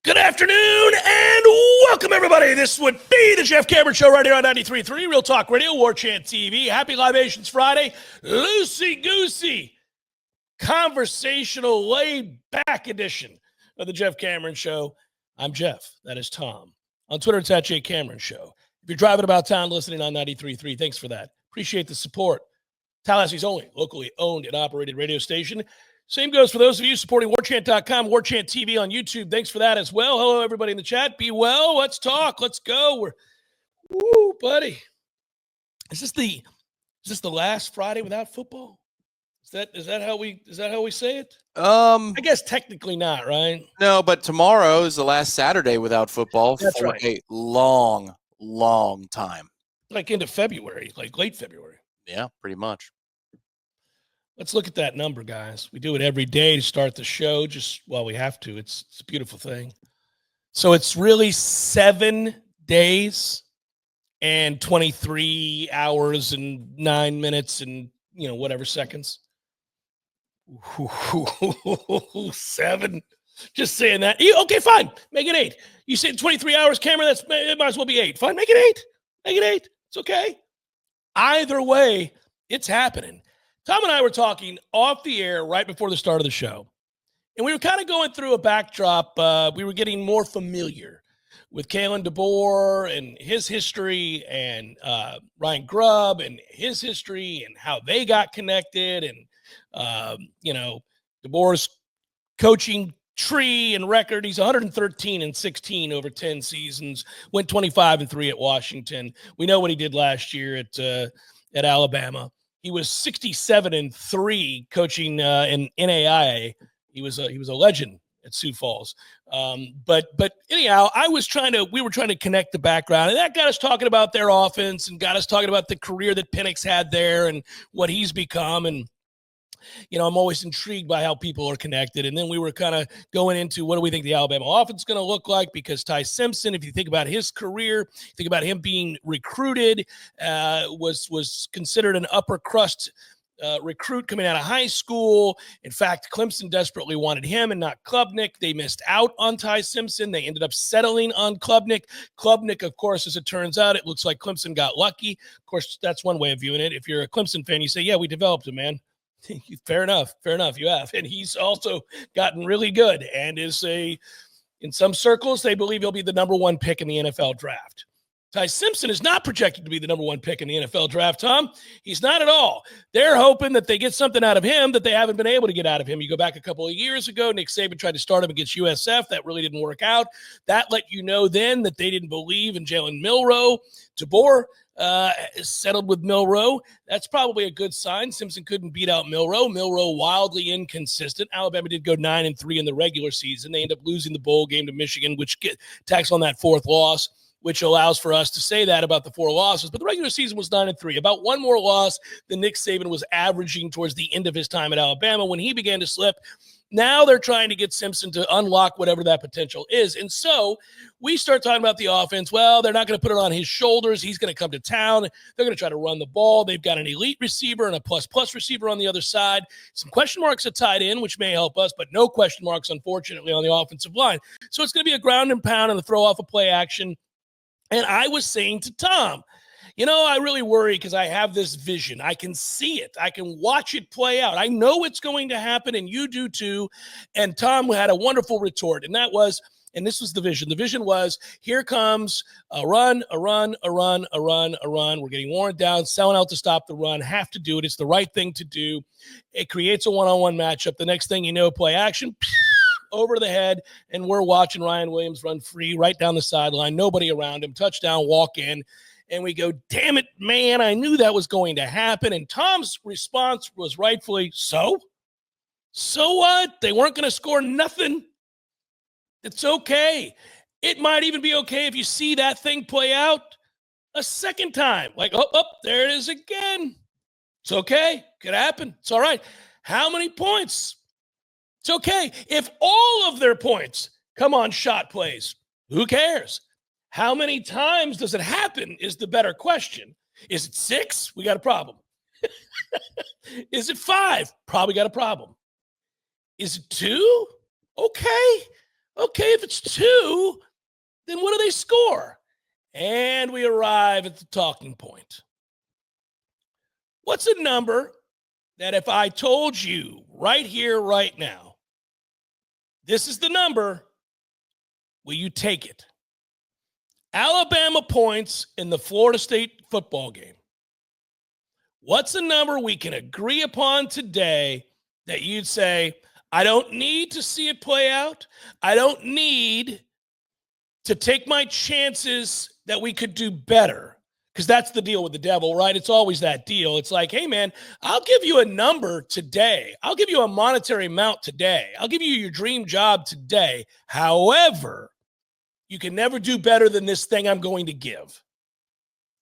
Good afternoon and welcome, everybody. This would be the Jeff Cameron Show right here on 93.3 Real Talk Radio, Warchant TV. Happy Libations Friday. Loosey-goosey, conversational, laid-back edition of the Jeff Cameron Show. I'm Jeff. That is Tom. On Twitter, it's at J Cameron Show. If you're driving about town listening on 93.3, thanks for that. Appreciate the support. Tallahassee's only locally owned and operated radio station. Same goes for those of you supporting Warchant.com, Warchant TV on YouTube. Thanks for that as well. Hello, everybody in the chat. Be well. Let's talk. Let's go. Woo, buddy. Is this the last Friday without football? Is that how we say it? I guess technically not, right? No, but tomorrow is the last Saturday without football. That's for right. A long time. Like into February, like late February. Yeah, pretty much. Let's look at that number, guys. We do it every day to start the show. We have to. It's a beautiful thing. So it's really 7 days and 23 hours and 9 minutes and, whatever seconds. 7. Just saying that. Okay, fine. Make it 8. You said 23 hours, Cameron. It might as well be 8. Fine, make it 8. Make it 8. It's okay. Either way, it's happening. Tom and I were talking off the air right before the start of the show, and we were kind of going through a backdrop. We were getting more familiar with Kalen DeBoer and his history, and Ryan Grubb and his history, and how they got connected, and DeBoer's coaching tree and record. He's 113-16 over 10 seasons. Went 25-3 at Washington. We know what he did last year at Alabama. He was 67-3 coaching in NAIA. He was a legend at Sioux Falls. But anyhow, we were trying to connect the background, and that got us talking about their offense and got us talking about the career that Penix had there and what he's become. And I'm always intrigued by how people are connected. And then we were kind of going into what do we think the Alabama offense is going to look like, because Ty Simpson, if you think about his career, think about him being recruited, was considered an upper crust recruit coming out of high school. In fact, Clemson desperately wanted him and not Klubnik. They missed out on Ty Simpson. They ended up settling on Klubnik. Klubnik, of course, as it turns out, it looks like Clemson got lucky. Of course, that's one way of viewing it. If you're a Clemson fan, you say, yeah, we developed him, man. Fair enough. You have. And he's also gotten really good and is in some circles, they believe he'll be the number 1 pick in the NFL draft. Ty Simpson is not projected to be the number 1 pick in the NFL draft, Tom. He's not at all. They're hoping that they get something out of him that they haven't been able to get out of him. You go back a couple of years ago, Nick Saban tried to start him against USF. That really didn't work out. That let you know then that they didn't believe in Jalen Milroe. DeBoer settled with Milroe. That's probably a good sign. Simpson couldn't beat out Milroe. Milroe wildly inconsistent. Alabama did go 9-3 in the regular season. They end up losing the bowl game to Michigan, which tacks on that 4th loss, which allows for us to say that about the 4 losses. But the regular season was 9-3, about 1 more loss than Nick Saban was averaging towards the end of his time at Alabama when he began to slip. Now they're trying to get Simpson to unlock whatever that potential is. And so we start talking about the offense. Well, they're not going to put it on his shoulders. He's going to come to town. They're going to try to run the ball. They've got an elite receiver and a plus receiver on the other side. Some question marks at tight end, which may help us, but no question marks, unfortunately, on the offensive line. So it's going to be a ground and pound and the throw off of play action. And I was saying to Tom, I really worry because I have this vision. I can see it. I can watch it play out. I know it's going to happen, and you do too. And Tom had a wonderful retort, and that was, and this was the vision. The vision was, here comes a run. We're getting worn down, selling out to stop the run, have to do it. It's the right thing to do. It creates a one-on-one matchup. The next thing you know, play action, over the head, and we're watching Ryan Williams run free right down the sideline, nobody around him, touchdown, walk in. And we go, damn it, man, I knew that was going to happen. And Tom's response was rightfully, so what? They weren't going to score nothing. It's okay. It might even be okay if you see that thing play out a second time. Like, oh, there it is again. It's okay. Could happen. It's all right. How many points? It's okay. If all of their points come on shot plays, who cares? How many times does it happen is the better question. Is it 6? We got a problem. Is it 5? Probably got a problem. Is it 2? Okay. Okay, if it's 2, then what do they score? And we arrive at the talking point. What's a number that if I told you right here, right now, this is the number, will you take it? Alabama points in the Florida State football game. What's a number we can agree upon today that you'd say, I don't need to see it play out. I don't need to take my chances that we could do better. Because that's the deal with the devil, right? It's always that deal. It's like, hey, man, I'll give you a number today. I'll give you a monetary amount today. I'll give you your dream job today. However, you can never do better than this thing I'm going to give.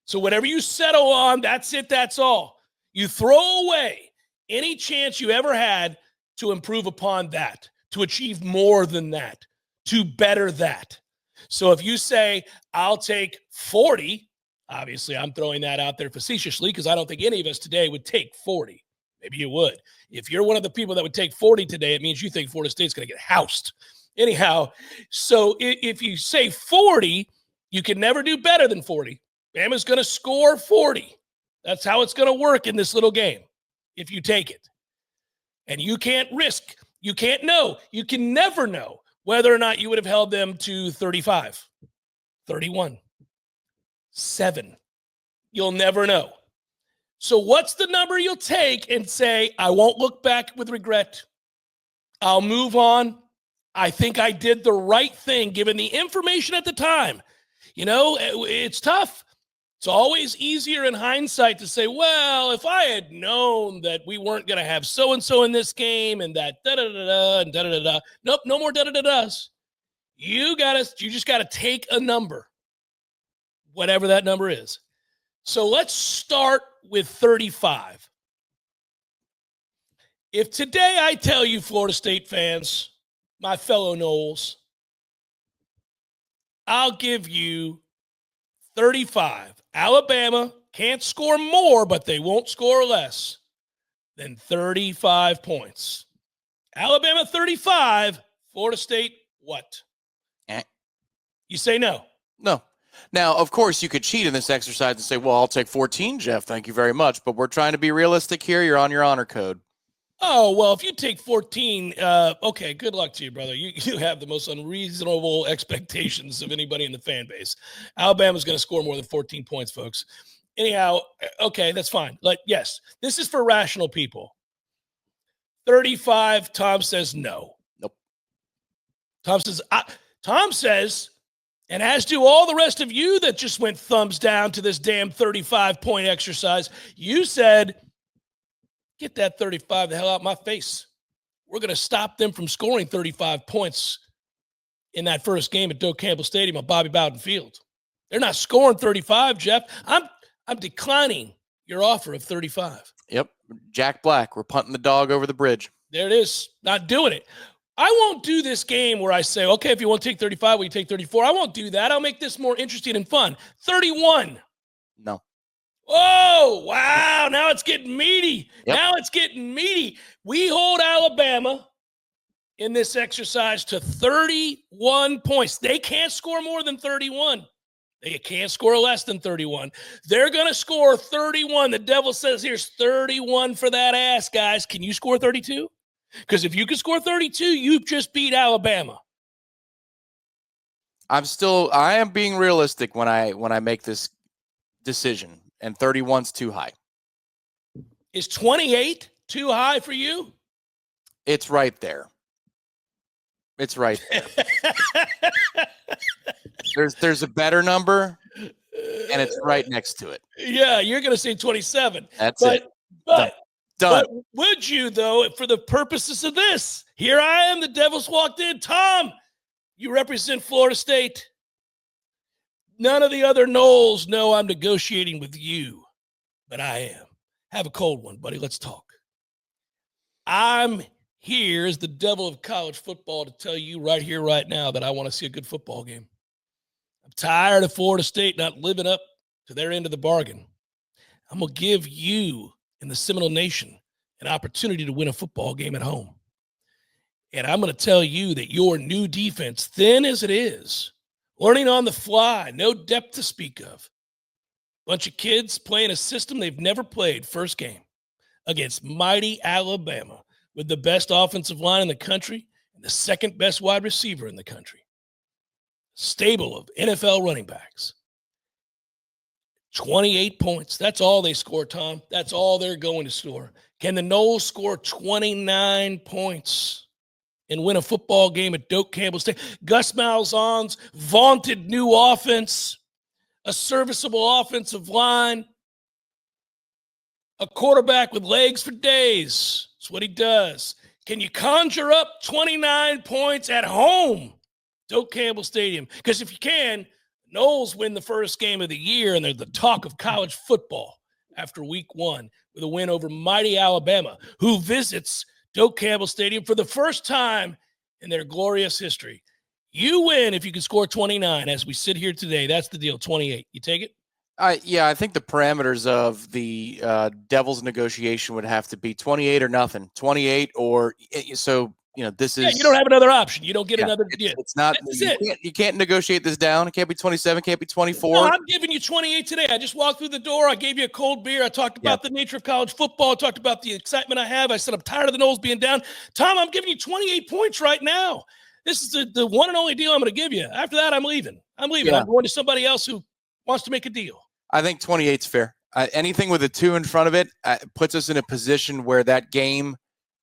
So whatever you settle on, that's it, that's all. You throw away any chance you ever had to improve upon that, to achieve more than that, to better that. So if you say, I'll take 40, obviously I'm throwing that out there facetiously because I don't think any of us today would take 40. Maybe you would. If you're one of the people that would take 40 today, it means you think Florida State's going to get housed. Anyhow, so if you say 40, you can never do better than 40. Bama's going to score 40. That's how it's going to work in this little game if you take it. And you can't risk, you can't know, you can never know whether or not you would have held them to 35, 31, 7. You'll never know. So what's the number you'll take and say, I won't look back with regret. I'll move on. I think I did the right thing given the information at the time. You know, it's tough. It's always easier in hindsight to say, well, if I had known that we weren't going to have so-and-so in this game and that da-da-da-da and da-da-da-da. Nope, no more da-da-da-das. You just got to take a number, whatever that number is. So let's start with 35. If today I tell you, Florida State fans, my fellow Noles, I'll give you 35. Alabama can't score more, but they won't score less than 35 points. Alabama 35, Florida State what? You say no. No. Now, of course, you could cheat in this exercise and say, well, I'll take 14, Jeff. Thank you very much. But we're trying to be realistic here. You're on your honor code. Oh, well, if you take 14, okay, good luck to you, brother. You have the most unreasonable expectations of anybody in the fan base. Alabama's going to score more than 14 points, folks. Anyhow, okay, that's fine. Like, yes, this is for rational people. 35, Tom says no. Nope. Tom says, and as do all the rest of you that just went thumbs down to this damn 35-point exercise, you said, get that 35 the hell out of my face. We're going to stop them from scoring 35 points in that first game at Doak Campbell Stadium on Bobby Bowden Field. They're not scoring 35, Jeff. I'm declining your offer of 35. Yep. Jack Black. We're punting the dog over the bridge. There it is. Not doing it. I won't do this game where I say, okay, if you want to take 35, will you take 34? I won't do that. I'll make this more interesting and fun. 31. No. Oh, wow. Now it's getting meaty. Yep. Now it's getting meaty. We hold Alabama in this exercise to 31 points. They can't score more than 31. They can't score less than 31. They're going to score 31. The devil says here's 31 for that ass, guys. Can you score 32? Because if you can score 32, you've just beat Alabama. I am being realistic when I make this decision. And 31's too high. Is 28 too high for you? It's right there. It's right there. There's a better number, and it's right next to it. Yeah, you're going to say 27. That's it. Done. Done. But would you, though, for the purposes of this? Here I am. The devil's walked in. Tom, you represent Florida State. None of the other Noles know I'm negotiating with you, but I am. Have a cold one, buddy. Let's talk. I'm here as the devil of college football to tell you right here, right now, that I want to see a good football game. I'm tired of Florida State not living up to their end of the bargain. I'm going to give you and the Seminole Nation an opportunity to win a football game at home. And I'm going to tell you that your new defense, thin as it is, learning on the fly, no depth to speak of, bunch of kids playing a system they've never played first game against mighty Alabama with the best offensive line in the country and the second best wide receiver in the country. Stable of NFL running backs. 28 points. That's all they score, Tom. That's all they're going to score. Can the Noles score 29 points and win a football game at Doak Campbell State? Gus Malzahn's vaunted new offense, a serviceable offensive line, a quarterback with legs for days. That's what he does. Can you conjure up 29 points at home, Doak Campbell Stadium? Because if you can, Noles win the first game of the year, and they're the talk of college football after week 1 with a win over mighty Alabama, who visits Doak Campbell Stadium for the first time in their glorious history. You win if you can score 29 as we sit here today. That's the deal, 28. You take it? Yeah, I think the parameters of the Devils negotiation would have to be 28 or nothing. 28 or so. This is. You don't have another option. You don't get another. It's not. You can't negotiate this down. It can't be 27. Can't be 24. No, I'm giving you 28 today. I just walked through the door. I gave you a cold beer. I talked about the nature of college football. I talked about the excitement I have. I said I'm tired of the Noles being down. Tom, I'm giving you 28 points right now. This is the one and only deal I'm going to give you. After that, I'm leaving. I'm going to somebody else who wants to make a deal. I think 28's fair. Anything with a 2 in front of it puts us in a position where that game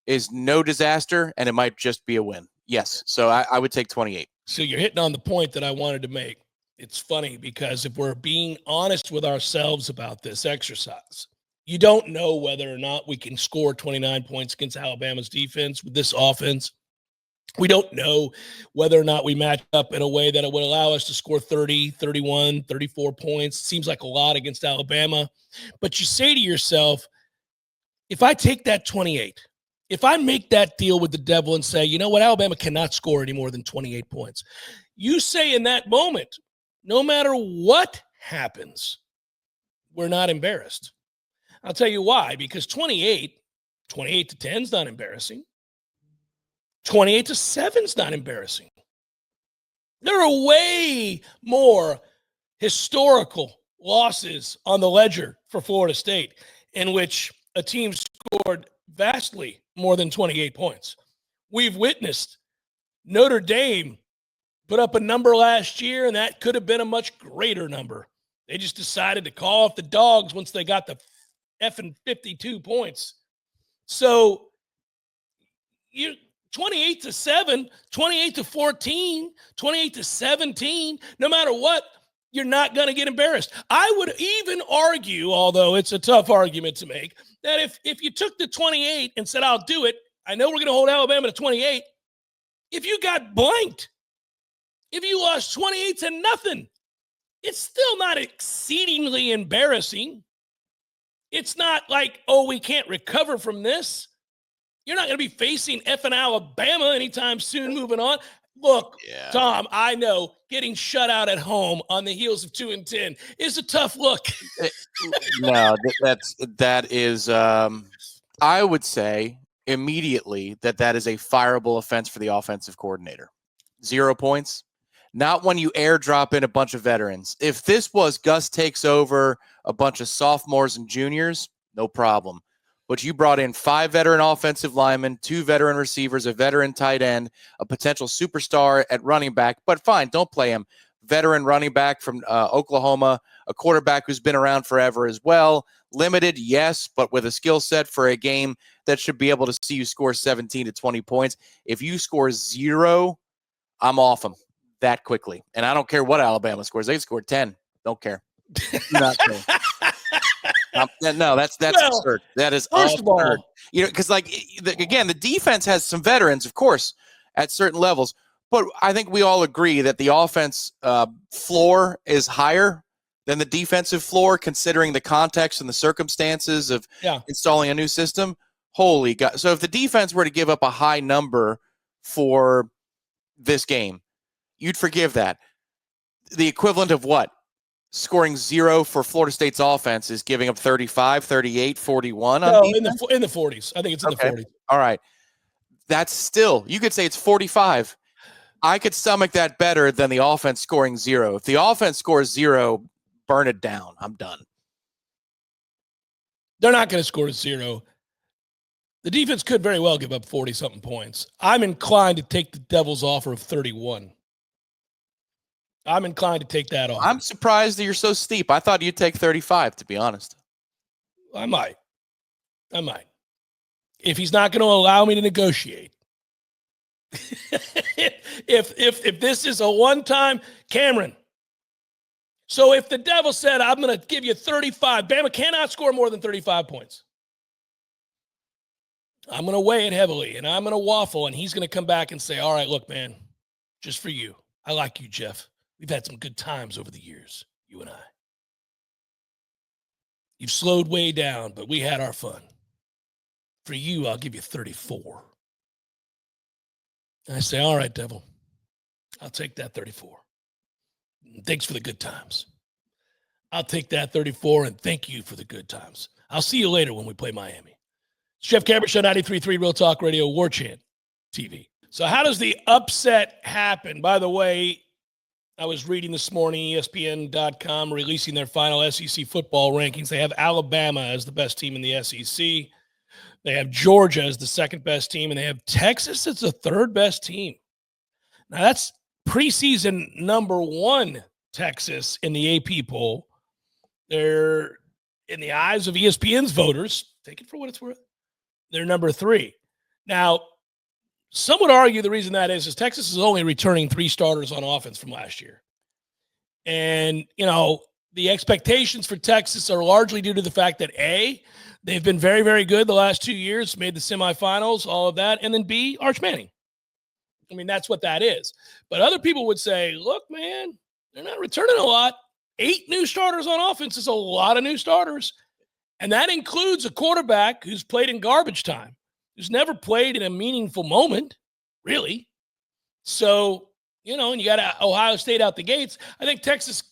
is no disaster, and it might just be a win. Yes, so I would take 28. So you're hitting on the point that I wanted to make. It's funny because if we're being honest with ourselves about this exercise, you don't know whether or not we can score 29 points against Alabama's defense with this offense. We don't know whether or not we match up in a way that it would allow us to score 30, 31, 34 points. Seems like a lot against Alabama. But you say to yourself, if I take that 28, if I make that deal with the devil and say, you know what, Alabama cannot score any more than 28 points, you say in that moment, no matter what happens, we're not embarrassed. I'll tell you why, because 28 to 10 is not embarrassing. 28 to 7 is not embarrassing. There are way more historical losses on the ledger for Florida State in which a team scored vastly more than 28 points. We've witnessed Notre Dame put up a number last year, and that could have been a much greater number. They just decided to call off the dogs once they got the effing 52 points. So 28 to 7, 28 to 14, 28 to 17, no matter what, you're not going to get embarrassed. I would even argue, although it's a tough argument to make, that if you took the 28 and said, I'll do it, I know we're going to hold Alabama to 28. If you got blanked, if you lost 28 to nothing, it's still not exceedingly embarrassing. It's not like, oh, we can't recover from this. You're not going to be facing effing Alabama anytime soon moving on. Look, Tom, I know getting shut out at home on the heels of 2-10 is a tough look. No, that is I would say immediately that is a fireable offense for the offensive coordinator. 0 points. Not when you airdrop in a bunch of veterans. If this was Gus takes over a bunch of sophomores and juniors, no problem. But you brought in 5 veteran offensive linemen, 2 veteran receivers, a veteran tight end, a potential superstar at running back. But fine, don't play him. Veteran running back from Oklahoma, a quarterback who's been around forever as well. Limited, yes, but with a skill set for a game that should be able to see you score 17 to 20 points. If you score 0, I'm off them that quickly. And I don't care what Alabama scores. They scored 10. Don't care. Not care. No, that's absurd. That is absurd. Because again, the defense has some veterans, of course, at certain levels. But I think we all agree that the offense floor is higher than the defensive floor, considering the context and the circumstances of installing a new system. Holy God! So if the defense were to give up a high number for this game, you'd forgive that. The equivalent of what? Scoring 0 for Florida State's offense is giving up 35, 38, 41. No, in the 40s. I think it's in the 40s. All right. That's still, you could say it's 45. I could stomach that better than the offense scoring 0. If the offense scores 0, burn it down. I'm done. They're not going to score 0. The defense could very well give up 40-something points. I'm inclined to take the Devils' offer of 31. I'm inclined to take that offer. I'm surprised that you're so steep. I thought you'd take 35, to be honest. I might. If he's not going to allow me to negotiate. if this is a one-time, Cameron. So if the Devil said, I'm going to give you 35, Bama cannot score more than 35 points. I'm going to weigh it heavily, and I'm going to waffle, and he's going to come back and say, all right, look, man, just for you. I like you, Jeff. We've had some good times over the years, you and I. You've slowed way down, but we had our fun. For you, I'll give you 34. And I say, all right, Devil, I'll take that 34. Thanks for the good times. I'll take that 34, and thank you for the good times. I'll see you later when we play Miami. It's Jeff Cameron Show, 93.3 Real Talk Radio, Warchant TV. So how does the upset happen? By the way, I was reading this morning, ESPN.com releasing their final SEC football rankings. They have Alabama as the best team in the SEC. They have Georgia as the second best team, and they have Texas as the third best team. Now, that's preseason number 1 Texas in the AP poll. They're, in the eyes of ESPN's voters, take it for what it's worth, they're number 3. Now, some would argue the reason that is Texas is only returning 3 starters on offense from last year. And, the expectations for Texas are largely due to the fact that A, they've been very, very good the last 2 years, made the semifinals, all of that. And then B, Arch Manning. I mean, that's what that is. But other people would say, look, man, they're not returning a lot. 8 new starters on offense is a lot of new starters. And that includes a quarterback who's played in garbage time, who's never played in a meaningful moment, really. So, and you got Ohio State out the gates. I think Texas,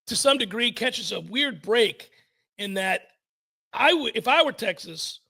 to some degree, catches a weird break in that if I were Texas,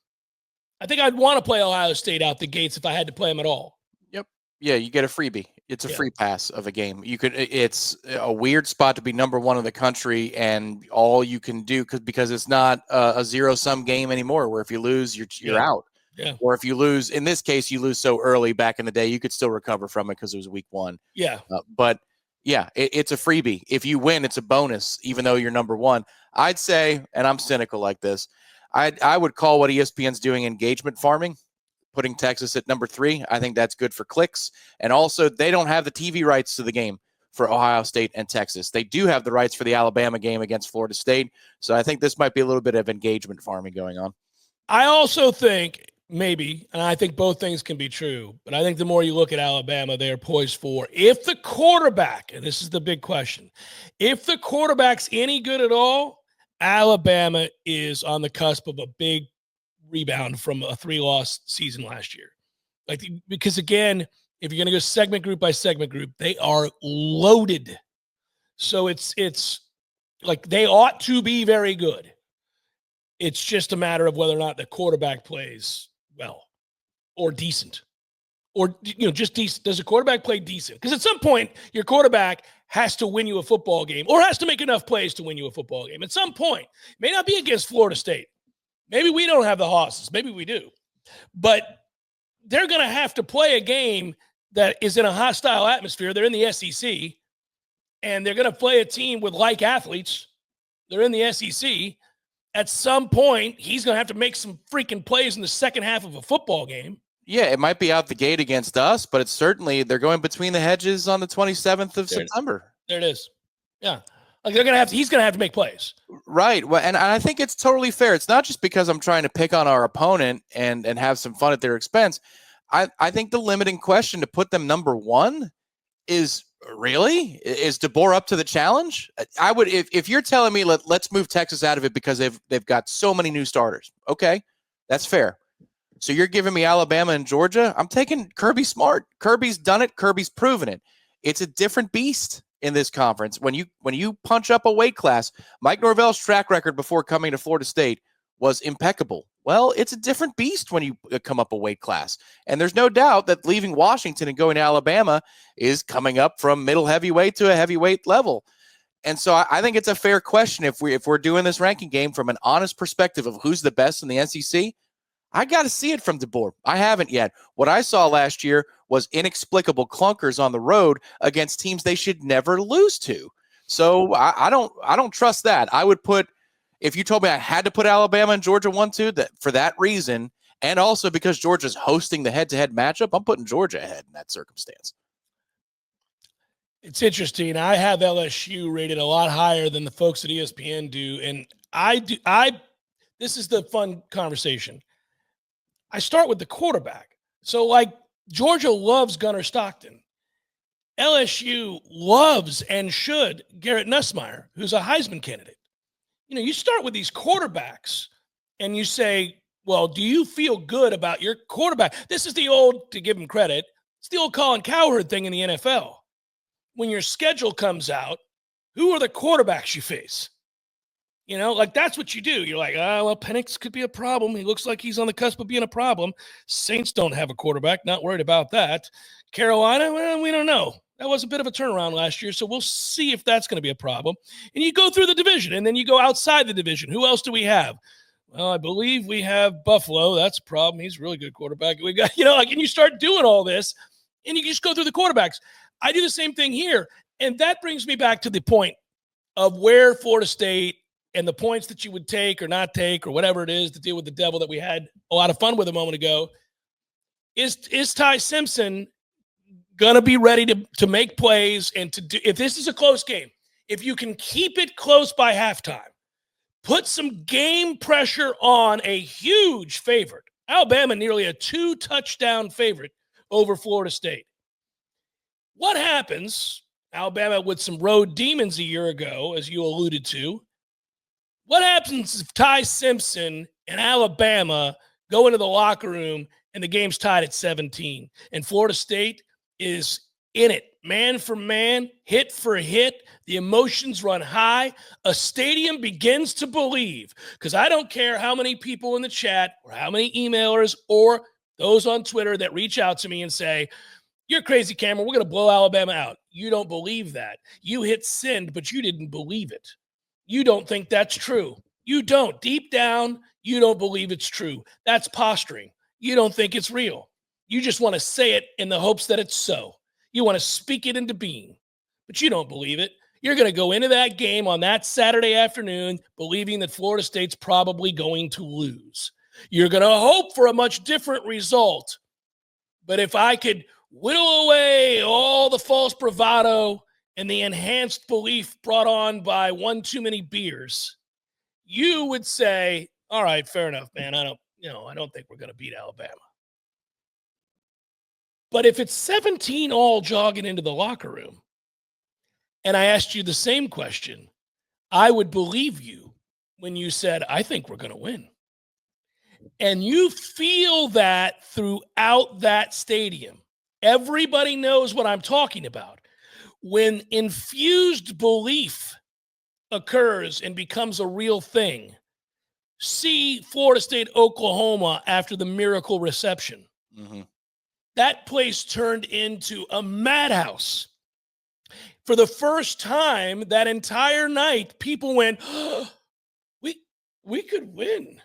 I think I'd want to play Ohio State out the gates if I had to play them at all. Yep. Yeah, you get a freebie. It's a free pass of a game. It's a weird spot to be number 1 in the country, and all you can do because it's not a zero-sum game anymore, where if you lose, you're out. Yeah. Or if you lose, in this case, you lose so early back in the day, you could still recover from it because it was week 1. Yeah. But yeah, it's a freebie. If you win, it's a bonus, even though you're number 1. I'd say, and I'm cynical like this, I would call what ESPN's doing engagement farming, putting Texas at number 3. I think that's good for clicks. And also, they don't have the TV rights to the game for Ohio State and Texas. They do have the rights for the Alabama game against Florida State. So I think this might be a little bit of engagement farming going on. I also think maybe, and I think both things can be true, but I think the more you look at Alabama, they are poised for, if the quarterback, and this is the big question, if the quarterback's any good at all, Alabama is on the cusp of a big rebound from a 3-loss season last year. Because again, if you're going to go segment group by segment group, they are loaded. So it's like they ought to be very good. It's just a matter of whether or not the quarterback plays well or decent or, just decent. Does the quarterback play decent? Because at some point, your quarterback has to win you a football game or has to make enough plays to win you a football game. At some point, it may not be against Florida State. Maybe we don't have the horses. Maybe we do. But they're going to have to play a game that is in a hostile atmosphere. They're in the SEC, and they're going to play a team with like athletes. They're in the SEC. At some point, he's going to have to make some freaking plays in the second half of a football game. Yeah, it might be out the gate against us, but it's certainly they're going between the hedges on the 27th of September. There it is. Yeah. Like he's going to have to make plays. Right. Well, and I think it's totally fair. It's not just because I'm trying to pick on our opponent and have some fun at their expense. I think the limiting question to put them number 1 is DeBoer up to the challenge? I would, if you're telling me let's move Texas out of it because they've got so many new starters. Okay, that's fair. So you're giving me Alabama and Georgia? I'm taking Kirby Smart. Kirby's done it. Kirby's proven it. It's a different beast in this conference. When you punch up a weight class, Mike Norvell's track record before coming to Florida State was impeccable. Well, it's a different beast when you come up a weight class. And there's no doubt that leaving Washington and going to Alabama is coming up from middle heavyweight to a heavyweight level. And so I think it's a fair question if we're doing this ranking game from an honest perspective of who's the best in the SEC. I got to see it from DeBoer. I haven't yet. What I saw last year was inexplicable clunkers on the road against teams they should never lose to. So I don't trust that. I would put, if you told me I had to put Alabama and Georgia 1-2, that for that reason, and also because Georgia's hosting the head-to-head matchup, I'm putting Georgia ahead in that circumstance. It's interesting. I have LSU rated a lot higher than the folks at ESPN do, and this is the fun conversation. I start with the quarterback. So, like, Georgia loves Gunnar Stockton. LSU loves and should Garrett Nussmeier, who's a Heisman candidate. You start with these quarterbacks and you say, well, do you feel good about your quarterback? This is the old, to give him credit, it's the old Colin Cowherd thing in the NFL. When your schedule comes out, who are the quarterbacks you face? That's what you do. You're like, well, Penix could be a problem. He looks like he's on the cusp of being a problem. Saints don't have a quarterback. Not worried about that. Carolina, well, we don't know. That was a bit of a turnaround last year, so we'll see if that's going to be a problem. And you go through the division, and then you go outside the division. Who else do we have? Well, I believe we have Buffalo. That's a problem. He's a really good quarterback. We got, and you start doing all this, and you just go through the quarterbacks. I do the same thing here, and that brings me back to the point of where Florida State and the points that you would take or not take or whatever it is to deal with the devil that we had a lot of fun with a moment ago. Is Ty Simpson going to be ready to make plays and to do, if this is a close game, if you can keep it close by halftime, put some game pressure on a huge favorite. Alabama nearly a 2-touchdown favorite over Florida State. What happens, Alabama with some road demons a year ago, as you alluded to, what happens if Ty Simpson and Alabama go into the locker room and the game's tied at 17 and Florida State is in it, man for man, hit for hit, the emotions run high, a stadium begins to believe, because I don't care how many people in the chat or how many emailers or those on Twitter that reach out to me and say, you're crazy, Cameron, we're going to blow Alabama out. You don't believe that. You hit send, but you didn't believe it. You don't think that's true. You don't. Deep down, you don't believe it's true. That's posturing. You don't think it's real. You just want to say it in the hopes that it's so. You want to speak it into being, but you don't believe it. You're going to go into that game on that Saturday afternoon believing that Florida State's probably going to lose. You're going to hope for a much different result. But if I could whittle away all the false bravado and the enhanced belief brought on by one too many beers, you would say, all right, fair enough, man. I don't think we're going to beat Alabama. But if it's 17 all jogging into the locker room, and I asked you the same question, I would believe you when you said, I think we're going to win. And you feel that throughout that stadium. Everybody knows what I'm talking about. When infused belief occurs and becomes a real thing, see Florida State, Oklahoma after the miracle reception. Mm-hmm. That place turned into a madhouse. For the first time that entire night, people went, oh, we could win.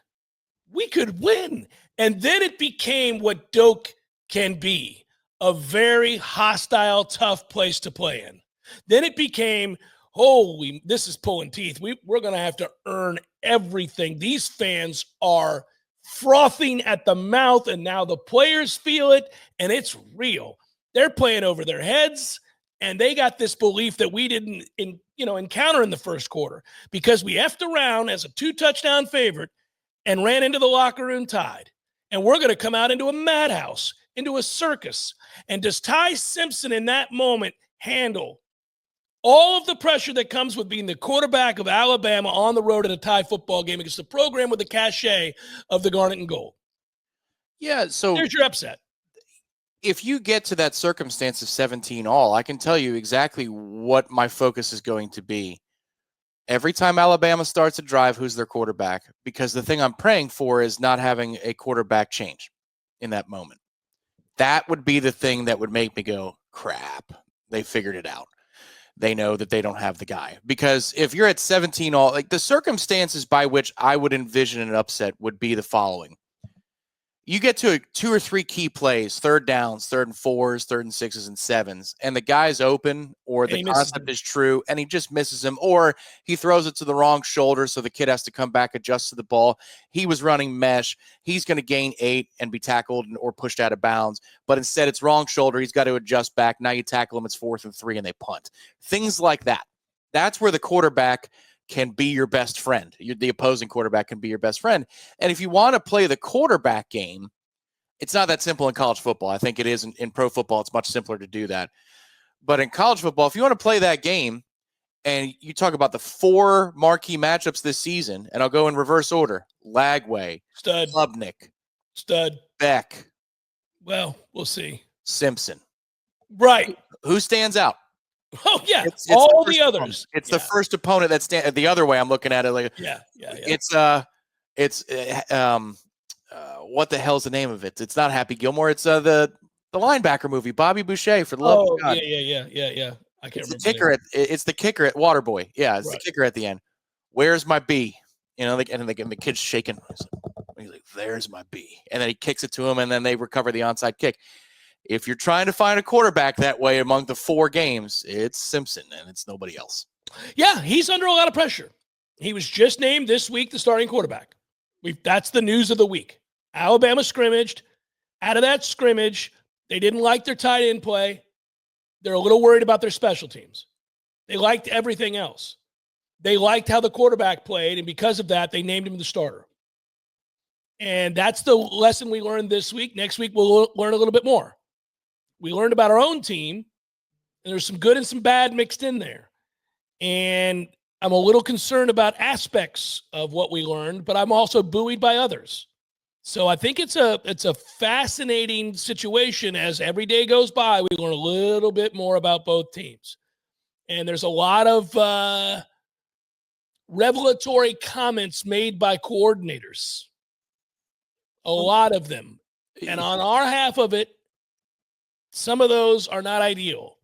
We could win. And then it became what Doak can be. A very hostile, tough place to play in. Then it became, holy, this is pulling teeth. We're going to have to earn everything. These fans are frothing at the mouth, and now the players feel it, and it's real. They're playing over their heads, and they got this belief that we didn't encounter in the first quarter because we effed around as a 2-touchdown favorite and ran into the locker room tied. And we're going to come out into a madhouse, into a circus. And does Ty Simpson in that moment handle all of the pressure that comes with being the quarterback of Alabama on the road at a tie football game against the program with the cachet of the Garnet and Gold? Yeah, so there's your upset. If you get to that circumstance of 17 all, I can tell you exactly what my focus is going to be. Every time Alabama starts a drive, who's their quarterback? Because the thing I'm praying for is not having a quarterback change in that moment. That would be the thing that would make me go, crap, they figured it out. They know that they don't have the guy. Because if you're at 17 all, like the circumstances by which I would envision an upset would be the following. You get to 2 or 3 key plays, third downs, third and 4s, third and 6s and 7s, and the guy's open or the concept is true and he just misses him, or he throws it to the wrong shoulder so the kid has to come back, adjust to the ball. He was running mesh. He's going to gain 8 and be tackled or pushed out of bounds, but instead it's wrong shoulder. He's got to adjust back. Now you tackle him. It's 4th and 3 and they punt. Things like that. That's where the quarterback can be your best friend. The opposing quarterback can be your best friend. And if you want to play the quarterback game, it's not that simple in college football. I think it is in pro football. It's much simpler to do that. But in college football, if you want to play that game and you talk about the 4 marquee matchups this season, and I'll go in reverse order: Lagway, Stud, Lubnick, Stud, Beck. Well, we'll see. Simpson. Right. Who stands out? Oh, yeah. It's all the others. Opponent. It's the first opponent that stands the other way. I'm looking at it like, It's what the hell's the name of it? It's not Happy Gilmore. It's the linebacker movie, Bobby Boucher, for the love of God. Yeah. I can't remember. It's the kicker at Waterboy. Yeah, it's the kicker at the end. Where's my B? You know, and the kid's shaking. He's like, there's my B. And then he kicks it to him, and then they recover the onside kick. If you're trying to find a quarterback that way among the 4 games, it's Simpson, and it's nobody else. Yeah, he's under a lot of pressure. He was just named this week the starting quarterback. That's the news of the week. Alabama scrimmaged. Out of that scrimmage, they didn't like their tight end play. They're a little worried about their special teams. They liked everything else. They liked how the quarterback played, and because of that, they named him the starter. And that's the lesson we learned this week. Next week, we'll learn a little bit more. We learned about our own team, and there's some good and some bad mixed in there. And I'm a little concerned about aspects of what we learned, but I'm also buoyed by others. So I think it's a fascinating situation. As every day goes by, we learn a little bit more about both teams. And there's a lot of revelatory comments made by coordinators. A lot of them. And on our half of it, some of those are not ideal.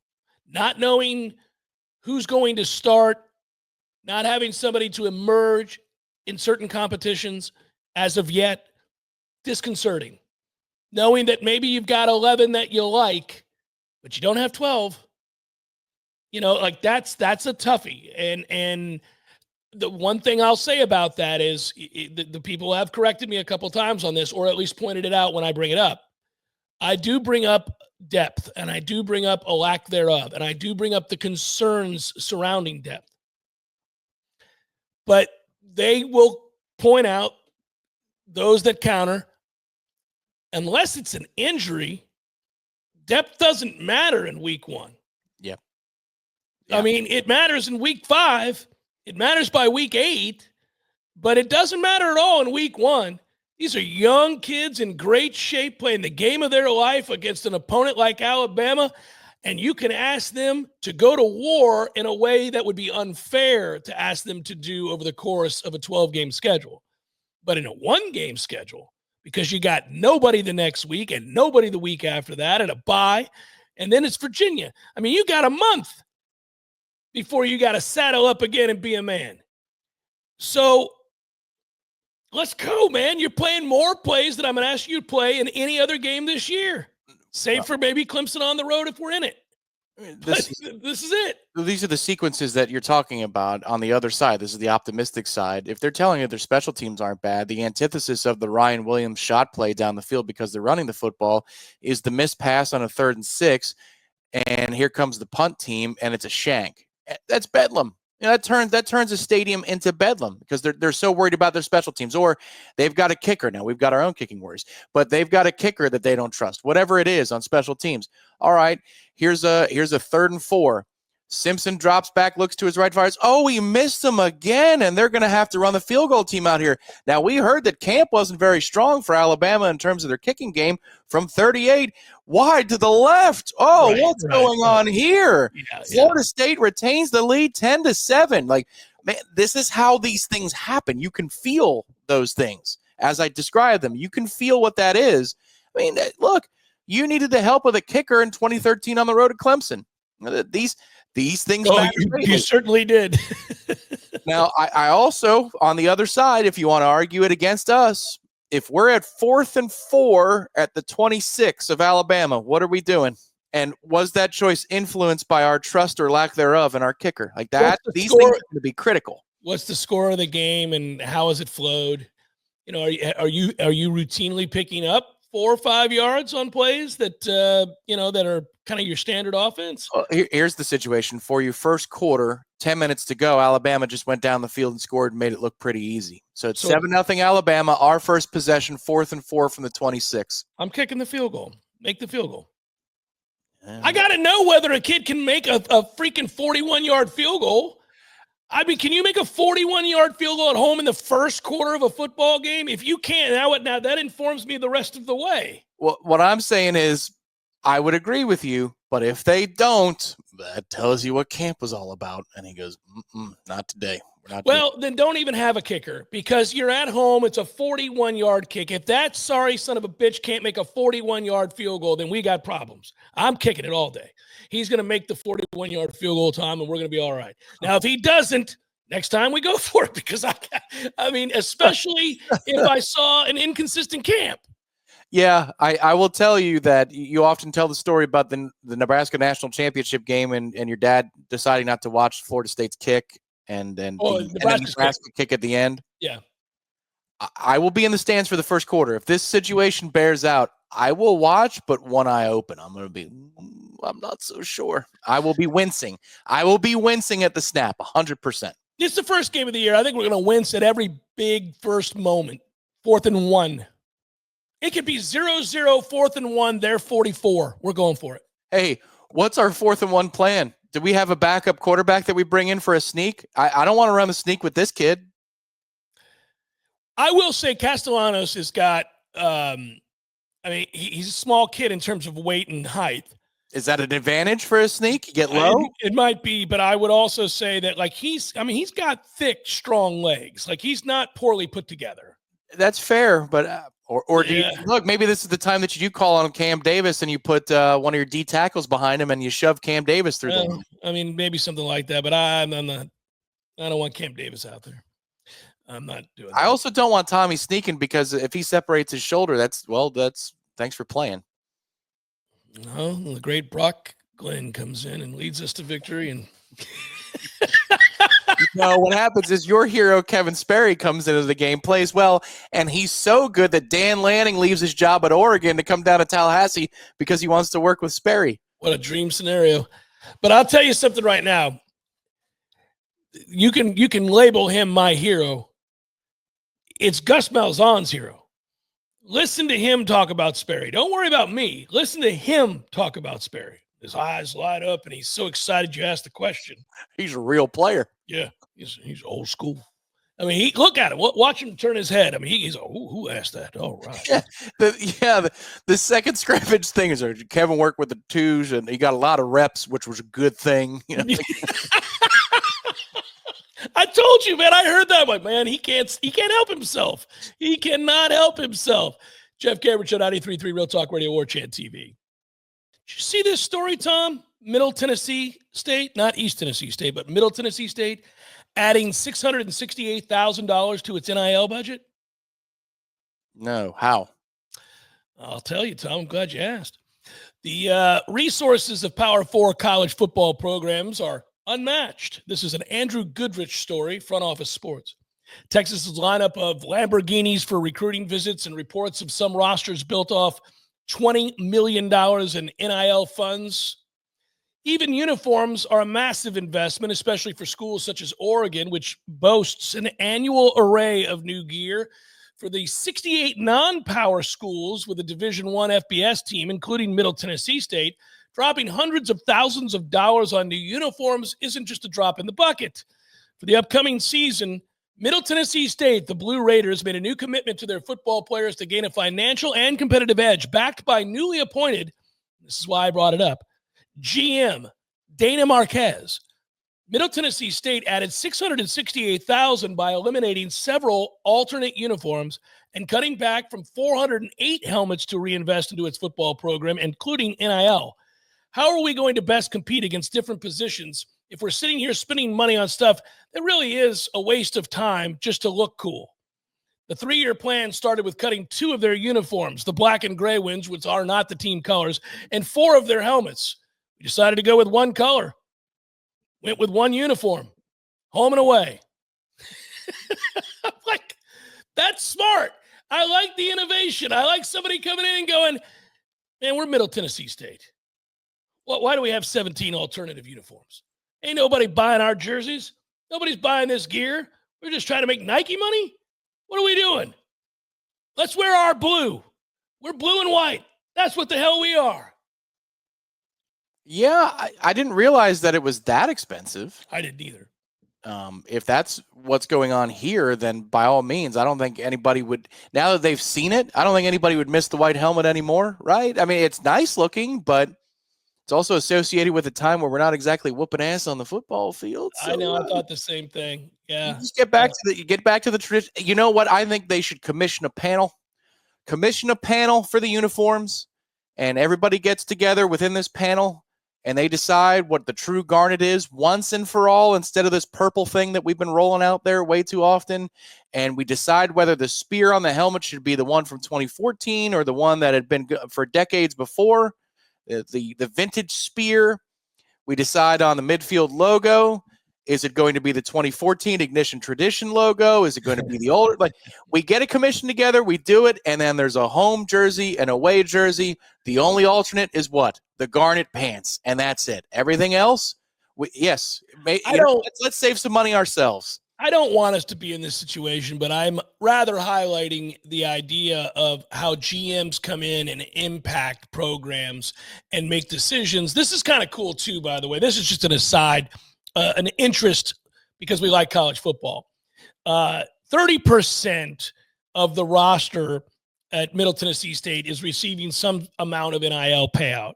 Not knowing who's going to start, not having somebody to emerge in certain competitions as of yet, disconcerting. Knowing that maybe you've got 11 that you like, but you don't have 12. You know, like that's a toughie. And the one thing I'll say about that is the people have corrected me a couple times on this, or at least pointed it out when I bring it up. I do bring up depth, and I do bring up a lack thereof, and I do bring up the concerns surrounding depth. But they will point out, those that counter, unless it's an injury, depth doesn't matter in week 1. Yeah. I mean, it matters in week 5. It matters by week 8, but it doesn't matter at all in week 1. These are young kids in great shape playing the game of their life against an opponent like Alabama, and you can ask them to go to war in a way that would be unfair to ask them to do over the course of a 12-game schedule. But in a 1-game schedule, because you got nobody the next week and nobody the week after that and a bye, and then it's Virginia. I mean, you got a month before you got to saddle up again and be a man. So let's go, man. You're playing more plays that I'm going to ask you to play in any other game this year, save for maybe Clemson on the road if we're in it. This is it. These are the sequences that you're talking about on the other side. This is the optimistic side. If they're telling you their special teams aren't bad, the antithesis of the Ryan Williams shot play down the field because they're running the football is the missed pass on a 3rd and 6, and here comes the punt team, and it's a shank. That's bedlam. You know, that turns a stadium into bedlam because they're so worried about their special teams, or they've got a kicker. Now we've got our own kicking worries, but they've got a kicker that they don't trust. Whatever it is on special teams. All right, here's a 3rd and 4. Simpson drops back, looks to his right, fires. Oh, he missed him again, and they're going to have to run the field goal team out here. Now, we heard that camp wasn't very strong for Alabama in terms of their kicking game from 38 wide to the left. Oh, what's going on here? Florida State retains the lead 10-7. Like, Man, this is how these things happen. You can feel those things as I describe them. You can feel what that is. I mean, look, you needed the help of the kicker in 2013 on the road at Clemson. These things matter you certainly did. Now, I also, on the other side, if you want to argue it against us, if we're at 4th and 4 at the 26 of Alabama, what are we doing? And was that choice influenced by our trust or lack thereof in our kicker? Like that, these things are going to be critical. What's the score of the game and how has it flowed? You know, are you routinely picking up 4 or 5 yards on plays that that are kind of your standard offense? Here's the situation for you. First quarter, 10 minutes to go. Alabama just went down the field and scored and made it look pretty easy. So it's 7-0 Alabama. Our first possession, 4th and 4 from the 26. I'm kicking the field goal. Make the field goal. I got to know whether a kid can make a freaking 41-yard field goal. I mean, can you make a 41-yard field goal at home in the first quarter of a football game? If you can't, now that informs me the rest of the way. Well, what I'm saying is I would agree with you, but if they don't, that tells you what camp was all about. And he goes, not today. Then don't even have a kicker because you're at home. It's a 41-yard kick. If that sorry son of a bitch can't make a 41-yard field goal, then we got problems. I'm kicking it all day. He's going to make the 41-yard field goal time, and we're going to be all right. Now, if he doesn't, next time we go for it because especially if I saw an inconsistent camp. Yeah, I will tell you that you often tell the story about the Nebraska National Championship game and your dad deciding not to watch Florida State's kick and the Nebraska kick at the end. Yeah. I will be in the stands for the first quarter. If this situation bears out, I will watch, but one eye open. I'm not so sure. I will be wincing. I will be wincing at the snap, 100%. It's the first game of the year. I think we're going to wince at every big first moment. 4th and 1. It could be 0-0, 4th and 1. They're 44. We're going for it. Hey, what's our 4th and 1 plan? Do we have a backup quarterback that we bring in for a sneak? I don't want to run the sneak with this kid. I will say Castellanos has got, he's a small kid in terms of weight and height. Is that an advantage for a sneak? You get low? It might be, but I would also say that he's got thick, strong legs. Like he's not poorly put together. That's fair, but do you look? Maybe this is the time that you do call on Cam Davis and you put one of your D tackles behind him and you shove Cam Davis through the line. I mean, maybe something like that, but I'm not. I don't want Cam Davis out there. I'm not doing that. I also don't want Tommy sneaking because if he separates his shoulder, that's thanks for playing. No, the great Brock Glenn comes in and leads us to victory. And what happens is your hero, Kevin Sperry, comes into the game, plays well, and he's so good that Dan Lanning leaves his job at Oregon to come down to Tallahassee because he wants to work with Sperry. What a dream scenario. But I'll tell you something right now. You can label him my hero. It's Gus Malzahn's hero. Listen to him talk about Sperry. Don't worry about me. Listen to him talk about Sperry. His eyes light up, and he's so excited you asked the question. He's a real player. Yeah, he's old school. I mean, look at him. Watch him turn his head. I mean, he's who asked that? Oh, right. The second scrimmage thing is Kevin worked with the twos, and he got a lot of reps, which was a good thing. You know? I told you, man. I heard that one, man. He can't help himself. He cannot help himself. Jeff Cameron, Show 93.3 Real Talk Radio, Warchant TV. Did you see this story, Tom? Middle Tennessee State, not East Tennessee State, but Middle Tennessee State, adding $668,000 to its NIL budget? No, how? I'll tell you, Tom. I'm glad you asked. The resources of Power 4 college football programs are unmatched. This is an Andrew Goodrich story, Front Office Sports. Texas's lineup of Lamborghinis for recruiting visits and reports of some rosters built off $20 million in NIL funds. Even uniforms are a massive investment, especially for schools such as Oregon, which boasts an annual array of new gear. For the 68 non-power schools with a Division I FBS team, including Middle Tennessee State, dropping hundreds of thousands of dollars on new uniforms isn't just a drop in the bucket. For the upcoming season, Middle Tennessee State, the Blue Raiders, made a new commitment to their football players to gain a financial and competitive edge, backed by newly appointed, this is why I brought it up, GM Dana Marquez. Middle Tennessee State added $668,000 by eliminating several alternate uniforms and cutting back from 408 helmets to reinvest into its football program, including NIL. How are we going to best compete against different positions if we're sitting here spending money on stuff that really is a waste of time just to look cool? The 3-year plan started with cutting 2 of their uniforms, the black and gray ones, which are not the team colors, and 4 of their helmets. We decided to go with one color. Went with one uniform, home and away. I'm like, that's smart. I like the innovation. I like somebody coming in and going, man, we're Middle Tennessee State. Well, why do we have 17 alternative uniforms? Ain't nobody buying our jerseys. Nobody's buying this gear. We're just trying to make Nike money. What are we doing? Let's wear our blue. We're blue and white. That's what the hell we are. Yeah, I didn't realize that it was that expensive. I didn't either. If that's what's going on here, then by all means, I don't think anybody would, now that they've seen it, I don't think anybody would miss the white helmet anymore, right? I mean, it's nice looking, but it's also associated with a time where we're not exactly whooping ass on the football field. So, I know, I thought the same thing. Yeah. You just get back to the tradition. You know what? I think they should commission a panel for the uniforms, and everybody gets together within this panel and they decide what the true garnet is once and for all, instead of this purple thing that we've been rolling out there way too often. And we decide whether the spear on the helmet should be the one from 2014 or the one that had been for decades before, the vintage spear. We decide on the midfield logo. Is it going to be the 2014 Ignition Tradition logo? Is it going to be the older? Like, we get a commission together, we do it, and then there's a home jersey and away jersey. The only alternate is what? The garnet pants, and that's it. Everything else, let's save some money ourselves. I don't want us to be in this situation, but I'm rather highlighting the idea of how GMs come in and impact programs and make decisions. This is kind of cool too, by the way. This is just an aside. An interest because we like college football. 30% of the roster at Middle Tennessee State is receiving some amount of NIL payout.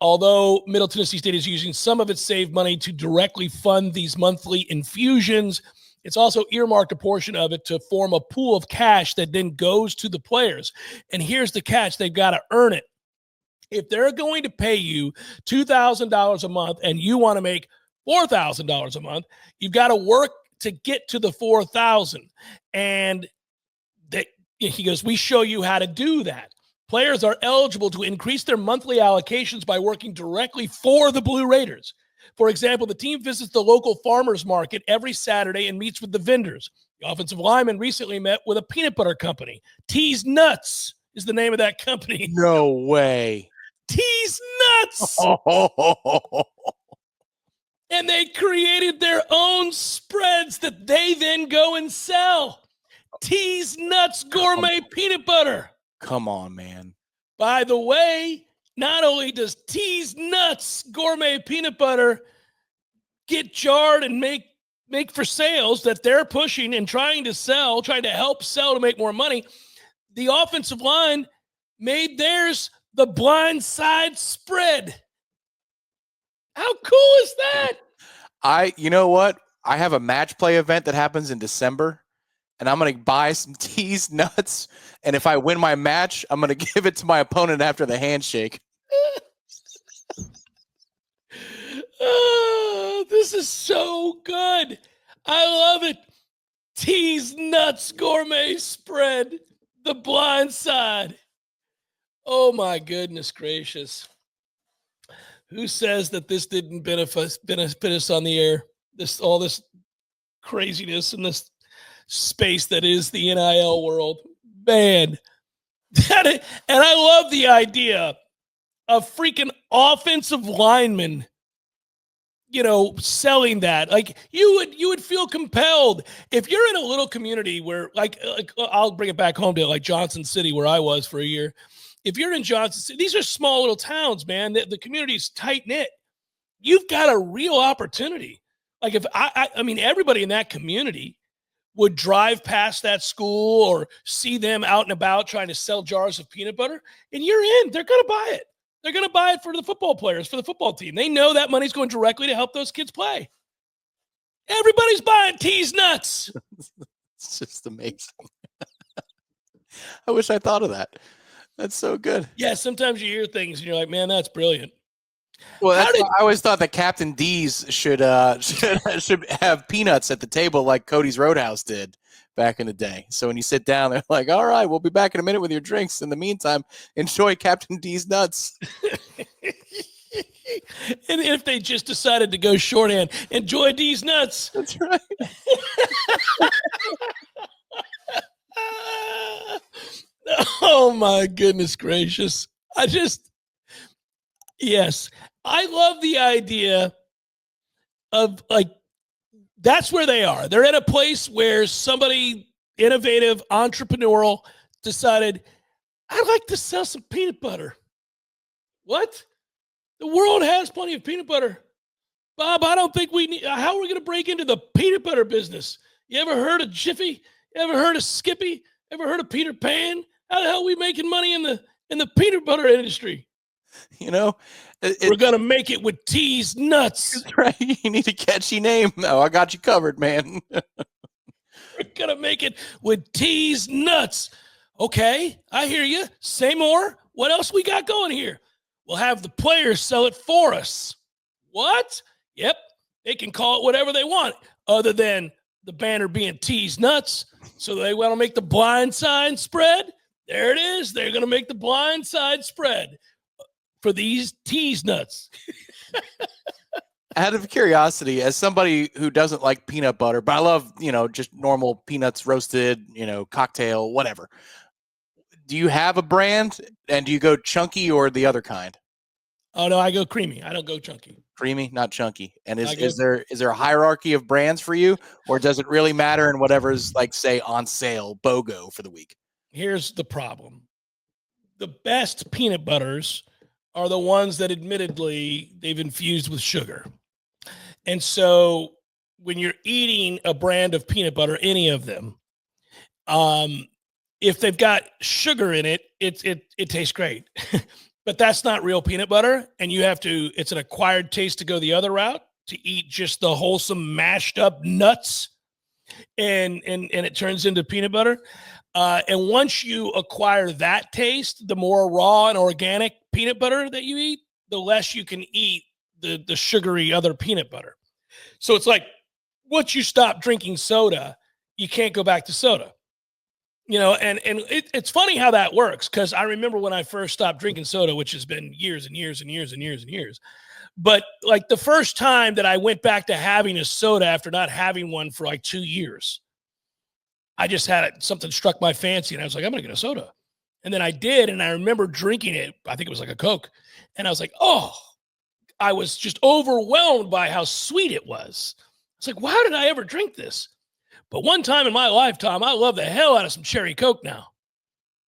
Although Middle Tennessee State is using some of its saved money to directly fund these monthly infusions, it's also earmarked a portion of it to form a pool of cash that then goes to the players. And here's the catch. They've got to earn it. If they're going to pay you $2,000 a month and you want to make $4,000 a month, you've got to work to get to the $4,000. And he goes, we show you how to do that. Players are eligible to increase their monthly allocations by working directly for the Blue Raiders. For example, the team visits the local farmers market every Saturday and meets with the vendors. The offensive lineman recently met with a peanut butter company. Tease Nuts is the name of that company. No way. Tease Nuts. And they created their own spreads that they then go and sell. Tease Nuts Gourmet Peanut Butter. Come on, man. By the way, not only does Tease Nuts Gourmet Peanut Butter get jarred and make for sales that they're pushing and trying to help sell to make more money, the offensive line made theirs the blind side spread. How cool is that? You know what? I have a match play event that happens in December, and I'm going to buy some Tease Nuts. And if I win my match, I'm going to give it to my opponent after the handshake. Oh, this is so good. I love it. Tease Nuts Gourmet Spread, the blind side. Oh, my goodness gracious. Who says that this didn't benefit us on the air? All this craziness in this space that is the NIL world. Man. And I love the idea of freaking offensive linemen, selling that. Like you would feel compelled if you're in a little community where like I'll bring it back home to like Johnson City where I was for a year. If you're in Johnson City, these are small little towns, man. The community's tight knit. You've got a real opportunity. Like if I mean, everybody in that community would drive past that school or see them out and about trying to sell jars of peanut butter, and you're in. They're going to buy it. They're going to buy it for the football players, for the football team. They know that money's going directly to help those kids play. Everybody's buying T's nuts. It's just amazing. I wish I thought of that. That's so good. Yeah, sometimes you hear things and you're like, man, that's brilliant. Well, I always thought that Captain D's should have peanuts at the table like Cody's Roadhouse did back in the day. So when you sit down, they're like, all right, we'll be back in a minute with your drinks. In the meantime, enjoy Captain D's nuts. And if they just decided to go shorthand, enjoy D's nuts. That's right. Oh my goodness gracious. Yes, I love the idea of like, that's where they are. They're in a place where somebody innovative, entrepreneurial decided, I'd like to sell some peanut butter. What? The world has plenty of peanut butter. Bob, I don't think we need, how are we going to break into the peanut butter business? You ever heard of Jiffy? You ever heard of Skippy? Ever heard of Peter Pan? How the hell are we making money in the peanut butter industry? You know, we're going to make it with T's nuts. That's right. You need a catchy name. Oh, I got you covered, man. We're going to make it with T's nuts. Okay, I hear you. Say more. What else we got going here? We'll have the players sell it for us. What? Yep, they can call it whatever they want other than the banner being T's nuts. So they want to make the blind side spread. There it is. They're going to make the blind side spread for these T's nuts. Out of curiosity, as somebody who doesn't like peanut butter, but I love, just normal peanuts roasted, cocktail, whatever. Do you have a brand, and do you go chunky or the other kind? Oh no, I go creamy. I don't go chunky. Creamy, not chunky. And is there a hierarchy of brands for you, or does it really matter in whatever's like, say, on sale, BOGO for the week? Here's the problem. The best peanut butters are the ones that admittedly they've infused with sugar. And so when you're eating a brand of peanut butter, any of them, if they've got sugar in it, it tastes great. But that's not real peanut butter. And it's an acquired taste to go the other route, to eat just the wholesome mashed up nuts. And it turns into peanut butter. And once you acquire that taste, the more raw and organic peanut butter that you eat, the less you can eat the sugary other peanut butter. So it's like, once you stop drinking soda, you can't go back to soda. And it's funny how that works, because I remember when I first stopped drinking soda, which has been years and years and years and years and years. But like the first time that I went back to having a soda after not having one for like 2 years, I just had something struck my fancy and I was like, I'm going to get a soda. And then I did. And I remember drinking it. I think it was like a Coke. And I was like, oh, I was just overwhelmed by how sweet it was. It's like, how did I ever drink this? But one time in my lifetime, I love the hell out of some cherry Coke now.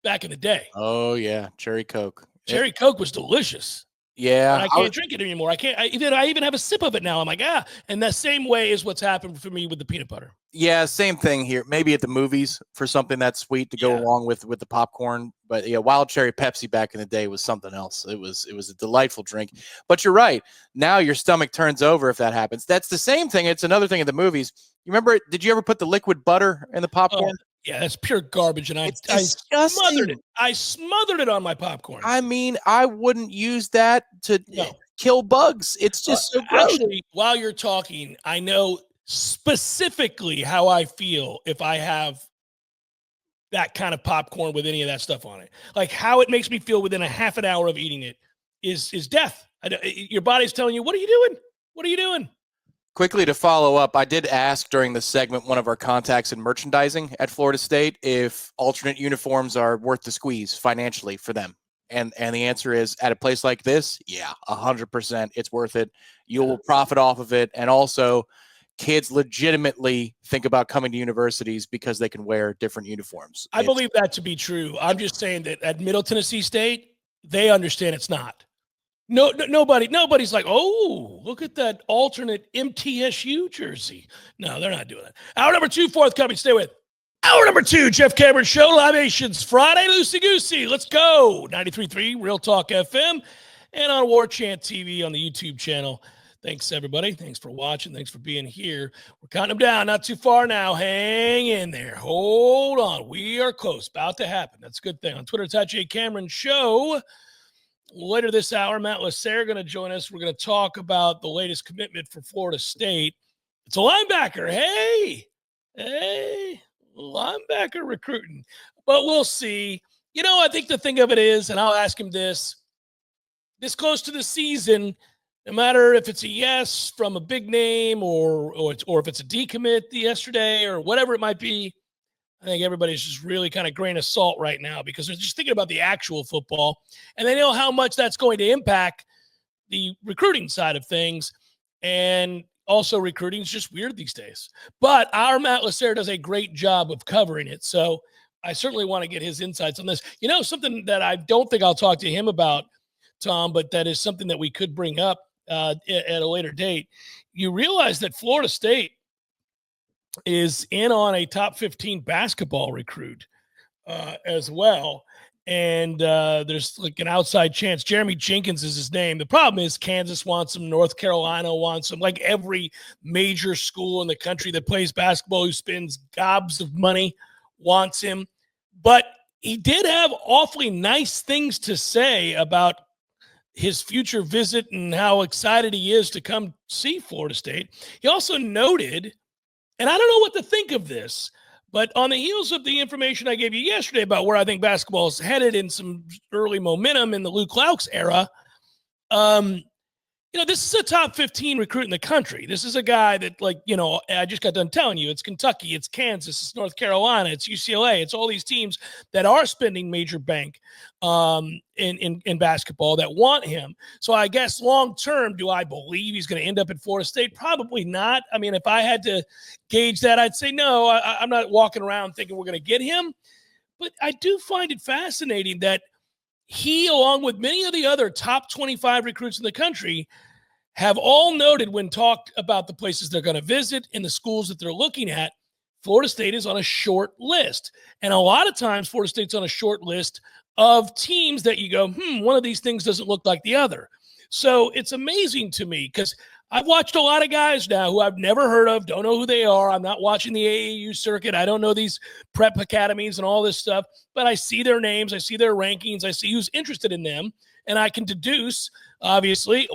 Back in the day. Oh, yeah. Cherry Coke. Cherry Coke was delicious. Yeah. And I can't drink it anymore. I even have a sip of it now. I'm like, And that same way is what's happened for me with the peanut butter. Yeah, same thing here. Maybe at the movies for something that's sweet to go along with the popcorn. But yeah, wild cherry Pepsi back in the day was something else. It was a delightful drink. But you're right. Now your stomach turns over if that happens. That's the same thing. It's another thing in the movies. You remember? Did you ever put the liquid butter in the popcorn? Yeah, that's pure garbage, and I smothered it. I smothered it on my popcorn. I mean, I wouldn't use that to kill bugs. It's just so gross. Actually, while you're talking, I know specifically how I feel if I have that kind of popcorn with any of that stuff on it. Like how it makes me feel within a half an hour of eating it is death. Your body's telling you, what are you doing? What are you doing? Quickly to follow up, I did ask during the segment one of our contacts in merchandising at Florida State if alternate uniforms are worth the squeeze financially for them. And the answer is, at a place like this, 100%, it's worth it. You will profit off of it. And also, kids legitimately think about coming to universities because they can wear different uniforms. I believe that to be true. I'm just saying that at Middle Tennessee State, they understand it's not. Nobody's like, oh, look at that alternate MTSU jersey. No, they're not doing that. Hour number 2 forthcoming. Stay with. Hour number 2, Jeff Cameron Show, Libations Friday, loosey-goosey. Let's go. 93.3 Real Talk FM and on Warchant TV on the YouTube channel. Thanks, everybody. Thanks for watching. Thanks for being here. We're counting them down. Not too far now. Hang in there. Hold on. We are close. About to happen. That's a good thing. On Twitter, it's at Jay Cameron Show. Later this hour, Matt Lasser going to join us. We're going to talk about the latest commitment for Florida State. It's a linebacker. Hey, linebacker recruiting. But we'll see. I think the thing of it is, and I'll ask him this close to the season, no matter if it's a yes from a big name or if it's a decommit yesterday or whatever it might be, I think everybody's just really kind of grain of salt right now because they're just thinking about the actual football, and they know how much that's going to impact the recruiting side of things. And also recruiting is just weird these days. But our Matt Lasser does a great job of covering it. So I certainly want to get his insights on this. Something that I don't think I'll talk to him about, Tom, but that is something that we could bring up at a later date. You realize that Florida State is in on a top 15 basketball recruit as well. And there's like an outside chance. Jeremy Jenkins is his name. The problem is Kansas wants him. North Carolina wants him. Like every major school in the country that plays basketball who spends gobs of money wants him. But he did have awfully nice things to say about his future visit and how excited he is to come see Florida State. He also noted, and I don't know what to think of this, but on the heels of the information I gave you yesterday about where I think basketball is headed in some early momentum in the Luke Laux era, this is a top 15 recruit in the country. This is a guy that, I just got done telling you, it's Kentucky, it's Kansas, it's North Carolina, it's UCLA, it's all these teams that are spending major bank in basketball that want him. So I guess long-term, do I believe he's going to end up at Florida State? Probably not. I mean, if I had to gauge that, I'd say no, I'm not walking around thinking we're going to get him. But I do find it fascinating that he, along with many of the other top 25 recruits in the country, have all noted when talked about the places they're going to visit and the schools that they're looking at, Florida State is on a short list. And a lot of times Florida State's on a short list of teams that you go, one of these things doesn't look like the other. So it's amazing to me because I've watched a lot of guys now who I've never heard of, don't know who they are. I'm not watching the AAU circuit. I don't know these prep academies and all this stuff, but I see their names. I see their rankings. I see who's interested in them. And I can deduce, obviously,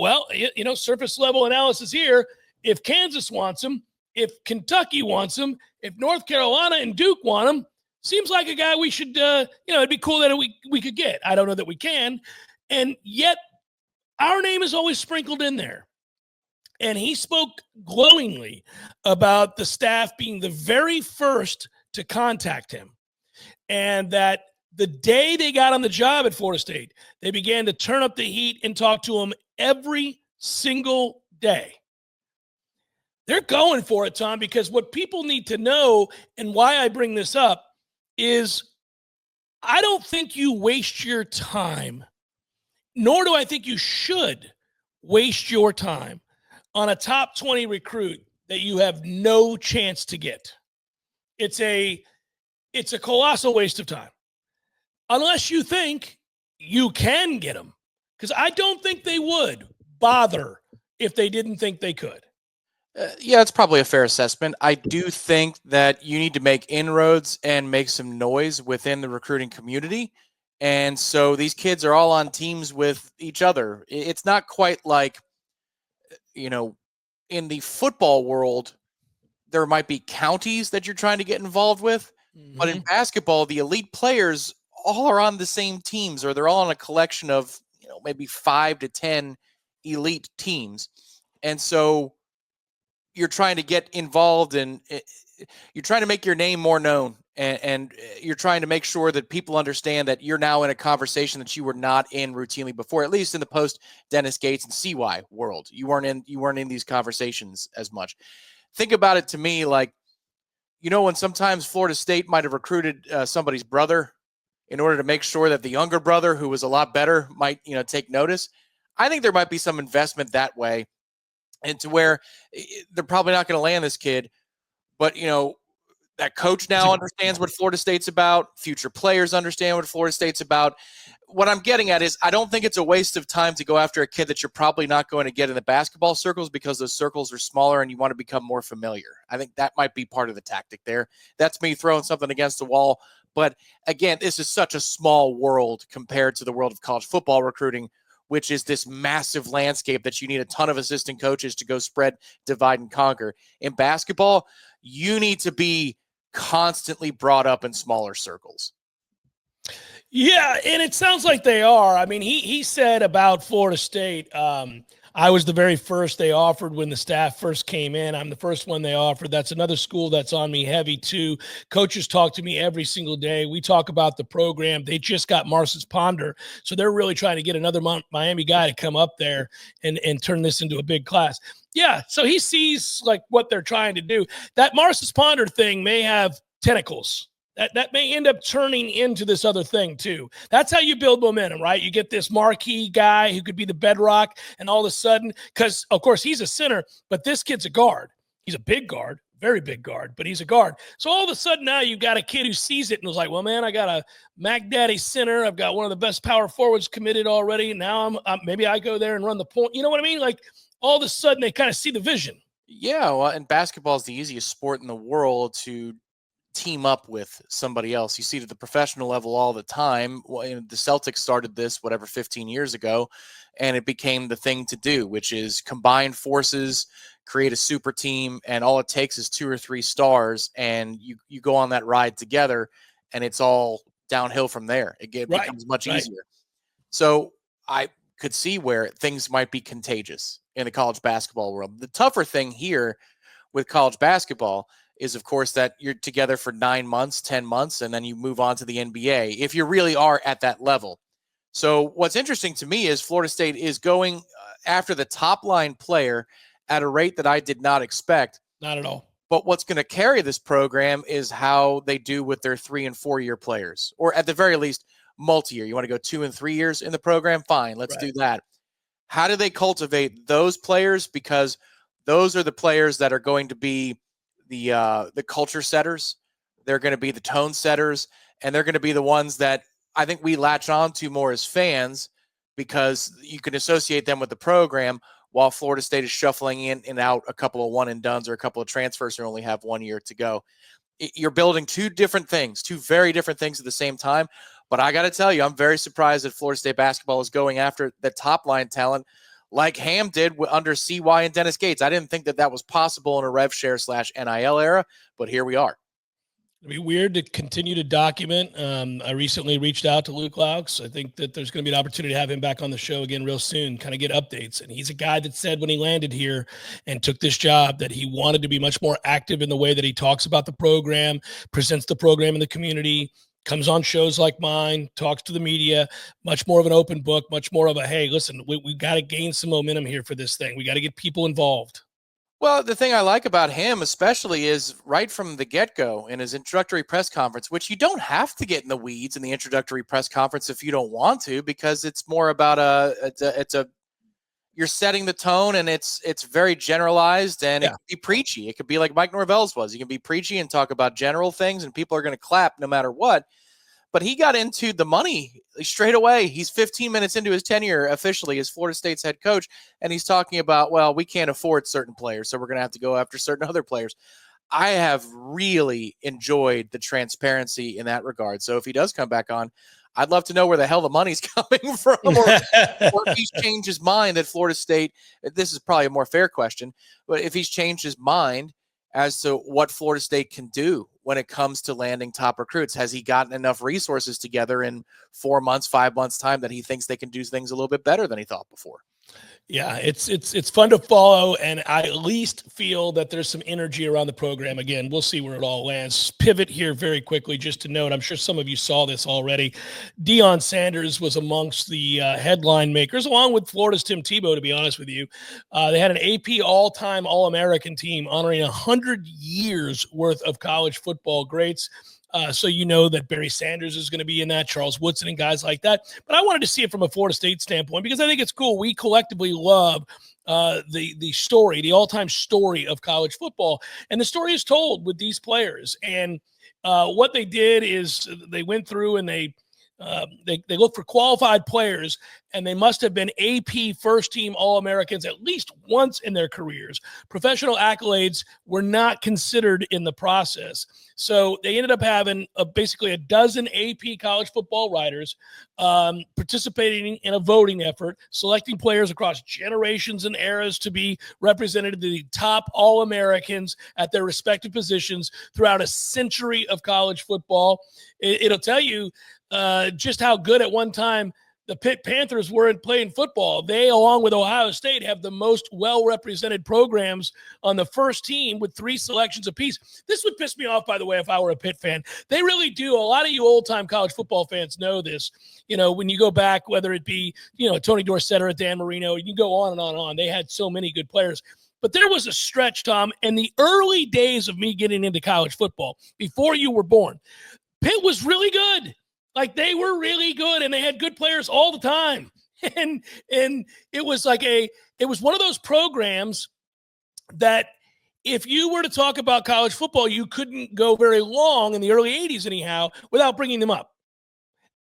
surface level analysis here. If Kansas wants him, if Kentucky wants him, if North Carolina and Duke want him, seems like a guy we should, it'd be cool that we could get. I don't know that we can. And yet our name is always sprinkled in there. And he spoke glowingly about the staff being the very first to contact him. And that the day they got on the job at Florida State, they began to turn up the heat and talk to him every single day. They're going for it, Tom, because what people need to know and why I bring this up is I don't think you waste your time, nor do I think you should waste your time on a top 20 recruit that you have no chance to get. It's a colossal waste of time. Unless you think you can get them. Because I don't think they would bother if they didn't think they could. Yeah, it's probably a fair assessment. I do think that you need to make inroads and make some noise within the recruiting community. And so these kids are all on teams with each other. It's not quite like, in the football world, there might be counties that you're trying to get involved with. Mm-hmm. But in basketball, the elite players all are on the same teams, or they're all on a collection of, maybe 5 to 10 elite teams. And so you're trying to get involved and you're trying to make your name more known. And you're trying to make sure that people understand that you're now in a conversation that you were not in routinely before, at least in the post Dennis Gates and CY world. You weren't in these conversations as much. Think about it to me like, when sometimes Florida State might have recruited somebody's brother in order to make sure that the younger brother, who was a lot better, might, take notice. I think there might be some investment that way, and to where they're probably not going to land this kid, but, That coach now understands what Florida State's about. Future players understand what Florida State's about. What I'm getting at is I don't think it's a waste of time to go after a kid that you're probably not going to get in the basketball circles because those circles are smaller and you want to become more familiar. I think that might be part of the tactic there. That's me throwing something against the wall. But again, this is such a small world compared to the world of college football recruiting, which is this massive landscape that you need a ton of assistant coaches to go spread, divide, and conquer. In basketball, you need to be constantly brought up in smaller circles. Yeah, and it sounds like they are. I mean, he said about Florida State, I was the very first they offered when the staff first came in. I'm the first one they offered. That's another school that's on me heavy too. Coaches talk to me every single day. We talk about the program. They just got Marcus Ponder, so they're really trying to get another Miami guy to come up there and turn this into a big class. Yeah, so he sees like what they're trying to do. That Marcus Ponder thing may have tentacles. That may end up turning into this other thing too. That's how you build momentum, right? You get this marquee guy who could be the bedrock, and all of a sudden, because of course he's a center, but this kid's a guard. He's a big guard, very big guard, but he's a guard. So all of a sudden now you've got a kid who sees it and was like, well, man, I got a Mac Daddy center. I've got one of the best power forwards committed already. And now maybe I go there and run the point. You know what I mean? Like all of a sudden they kind of see the vision. Yeah, well, and basketball is the easiest sport in the world to team up with somebody else. You see it at the professional level all the time. Well, the Celtics started this, 15 years ago, and it became the thing to do, which is combine forces, create a super team, and all it takes is 2 or 3 stars, and you go on that ride together, and it's all downhill from there. It becomes much easier. So I could see where things might be contagious in the college basketball world. The tougher thing here with college basketball is, of course, that you're together for 9 months, 10 months, and then you move on to the NBA if you really are at that level. So what's interesting to me is Florida State is going after the top line player at a rate that I did not expect. Not at all. But what's going to carry this program is how they do with their 3 and 4 year players, or at the very least, multi-year. You want to go 2 and 3 years in the program? Fine, let's do that. How do they cultivate those players? Because those are the players that are going to be the culture setters. They're going to be the tone setters, and they're going to be the ones that I think we latch on to more as fans because you can associate them with the program while Florida State is shuffling in and out a couple of one and dones or a couple of transfers who only have 1 year to go. You're building 2 different things, 2 very different things at the same time. But I got to tell you, I'm very surprised that Florida State basketball is going after the top line talent like Ham did under CY and Dennis Gates. I didn't think that was possible in a rev share / NIL era, but here we are. It'd be weird to continue to document. I recently reached out to Luke Laux. I think that there's going to be an opportunity to have him back on the show again real soon, kind of get updates. And he's a guy that said when he landed here and took this job that he wanted to be much more active in the way that he talks about the program, presents the program in the community, comes on shows like mine, talks to the media, much more of an open book, much more of a, hey, listen, we got to gain some momentum here for this thing. We got to get people involved. Well, the thing I like about him especially is right from the get-go in his introductory press conference, which you don't have to get in the weeds in the introductory press conference if you don't want to, because it's more about you're setting the tone, and it's very generalized, and it can be preachy. It could be like Mike Norvell's was. You can be preachy and talk about general things, and people are going to clap no matter what. But he got into the money straight away. He's 15 minutes into his tenure officially as Florida State's head coach, and he's talking about, well, we can't afford certain players, so we're going to have to go after certain other players. I have really enjoyed the transparency in that regard. So if he does come back on, I'd love to know where the hell the money's coming from, or if he's changed his mind at Florida State. This is probably a more fair question, but if he's changed his mind as to what Florida State can do when it comes to landing top recruits. Has he gotten enough resources together in 4 months, 5 months time that he thinks they can do things a little bit better than he thought before? Yeah, it's fun to follow, and I at least feel that there's some energy around the program. Again, we'll see where it all lands. Pivot here very quickly, just to note, I'm sure some of you saw this already. Deion Sanders was amongst the headline makers, along with Florida's Tim Tebow, to be honest with you. They had an AP all-time All-American team honoring 100 years worth of college football greats. So you know that Barry Sanders is going to be in that, Charles Woodson and guys like that. But I wanted to see it from a Florida State standpoint because I think it's cool. We collectively love the story, the all-time story of college football. And the story is told with these players. And what they did is they went through and they looked for qualified players, and they must have been AP first-team All-Americans at least once in their careers. Professional accolades were not considered in the process. So they ended up having basically a dozen AP college football writers participating in a voting effort, selecting players across generations and eras to be represented the top All-Americans at their respective positions throughout a century of college football. It'll tell you just how good at one time the Pitt Panthers weren't playing football. They, along with Ohio State, have the most well-represented programs on the first team with 3 selections apiece. This would piss me off, by the way, if I were a Pitt fan. They really do. A lot of you old-time college football fans know this. You know, when you go back, whether it be, Tony Dorsett or Dan Marino, you go on and on and on. They had so many good players. But there was a stretch, Tom, in the early days of me getting into college football, before you were born, Pitt was really good. Like, they were really good, and they had good players all the time. And it was it was one of those programs that if you were to talk about college football, you couldn't go very long in the early 80s anyhow without bringing them up.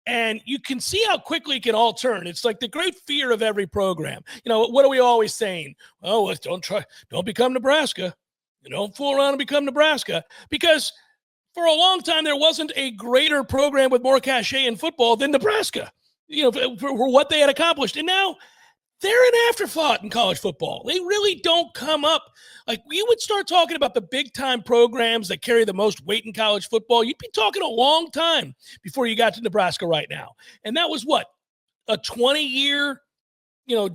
And you can see how quickly it can all turn. It's like the great fear of every program. What are we always saying? Oh, don't become Nebraska. Don't fool around and become Nebraska. Because for a long time, there wasn't a greater program with more cachet in football than Nebraska, for what they had accomplished. And now they're an afterthought in college football. They really don't come up. Like, we would start talking about the big-time programs that carry the most weight in college football. You'd be talking a long time before you got to Nebraska right now. And that was what? A 20-year,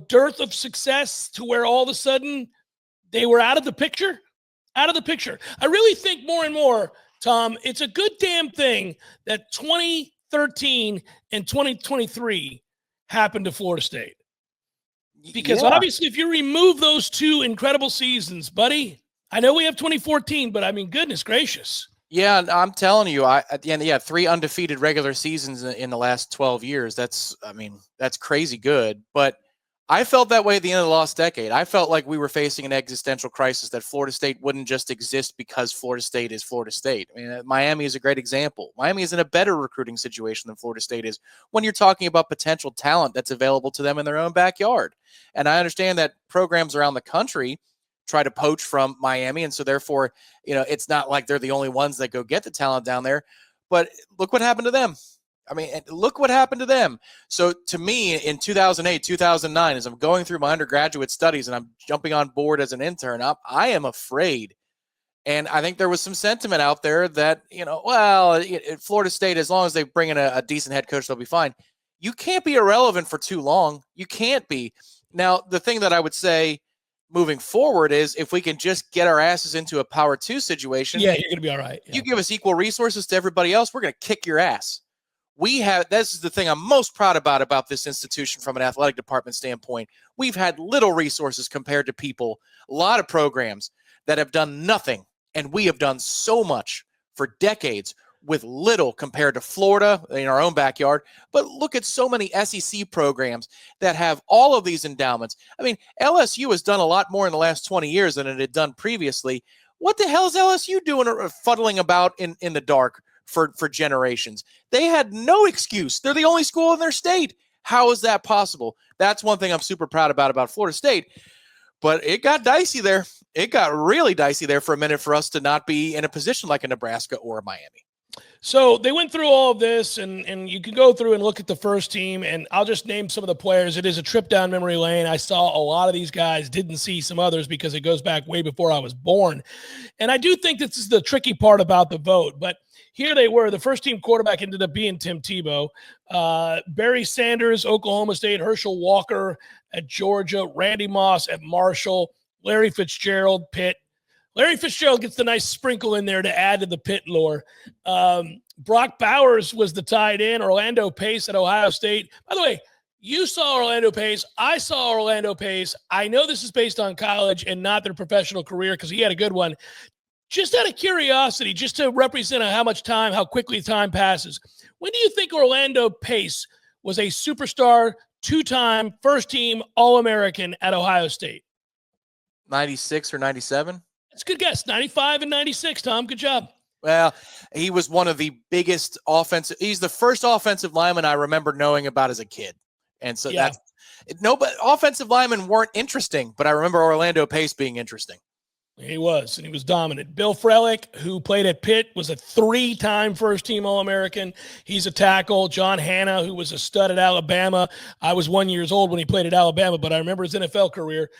dearth of success to where all of a sudden they were out of the picture? Out of the picture. I really think more and more, Tom, it's a good damn thing that 2013 and 2023 happened to Florida State. Because obviously, if you remove those 2 incredible seasons, buddy, I know we have 2014, but I mean, goodness gracious. Yeah, I'm telling you, at the end, 3 undefeated regular seasons in the last 12 years. That's crazy good. But I felt that way at the end of the lost decade. I felt like we were facing an existential crisis, that Florida State wouldn't just exist because Florida State is Florida State. I mean, Miami is a great example. Miami is in a better recruiting situation than Florida State is when you're talking about potential talent that's available to them in their own backyard. And I understand that programs around the country try to poach from Miami, and so therefore, it's not like they're the only ones that go get the talent down there. But look what happened to them. I mean, look what happened to them. So to me, in 2008, 2009, as I'm going through my undergraduate studies and I'm jumping on board as an intern, I am afraid. And I think there was some sentiment out there that, Florida State, as long as they bring in a decent head coach, they'll be fine. You can't be irrelevant for too long. You can't be. Now, the thing that I would say moving forward is if we can just get our asses into a Power 2 situation. Yeah, you're going to be all right. Yeah. You give us equal resources to everybody else, we're going to kick your ass. This is the thing I'm most proud about this institution from an athletic department standpoint. We've had little resources compared to people, a lot of programs that have done nothing, and we have done so much for decades with little compared to Florida in our own backyard. But look at so many SEC programs that have all of these endowments. I mean, LSU has done a lot more in the last 20 years than it had done previously. What the hell is LSU doing fuddling about in the dark for generations? They had no excuse. They're the only school in their state. How is that possible? That's one thing I'm super proud about Florida State. But it got dicey there. It got really dicey there for a minute for us to not be in a position like a Nebraska or a Miami. So they went through all of this, and you can go through and look at the first team, and I'll just name some of the players. It is a trip down memory lane. I saw a lot of these guys, didn't see some others because it goes back way before I was born. And I do think this is the tricky part about the vote, but here they were. The first team quarterback ended up being Tim Tebow. Barry Sanders, Oklahoma State, Herschel Walker at Georgia, Randy Moss at Marshall, Larry Fitzgerald, Pitt. Larry Fitzgerald gets the nice sprinkle in there to add to the Pitt lore. Brock Bowers was the tight end. Orlando Pace at Ohio State. By the way, you saw Orlando Pace. I saw Orlando Pace. I know this is based on college and not their professional career because he had a good one. Just out of curiosity, just to represent how quickly time passes. When do you think Orlando Pace was a superstar, 2-time, first-team All-American at Ohio State? 96 or 97. That's a good guess. 95 and 96, Tom. Good job. Well, he was one of the biggest offensive. He's the first offensive lineman I remember knowing about as a kid. And so Yeah. but offensive linemen weren't interesting, but I remember Orlando Pace being interesting. He was, and he was dominant. Bill Frelick, who played at Pitt, was a 3-time first-team All-American. He's a tackle. John Hanna, who was a stud at Alabama. I was 1 year old when he played at Alabama, but I remember his NFL career.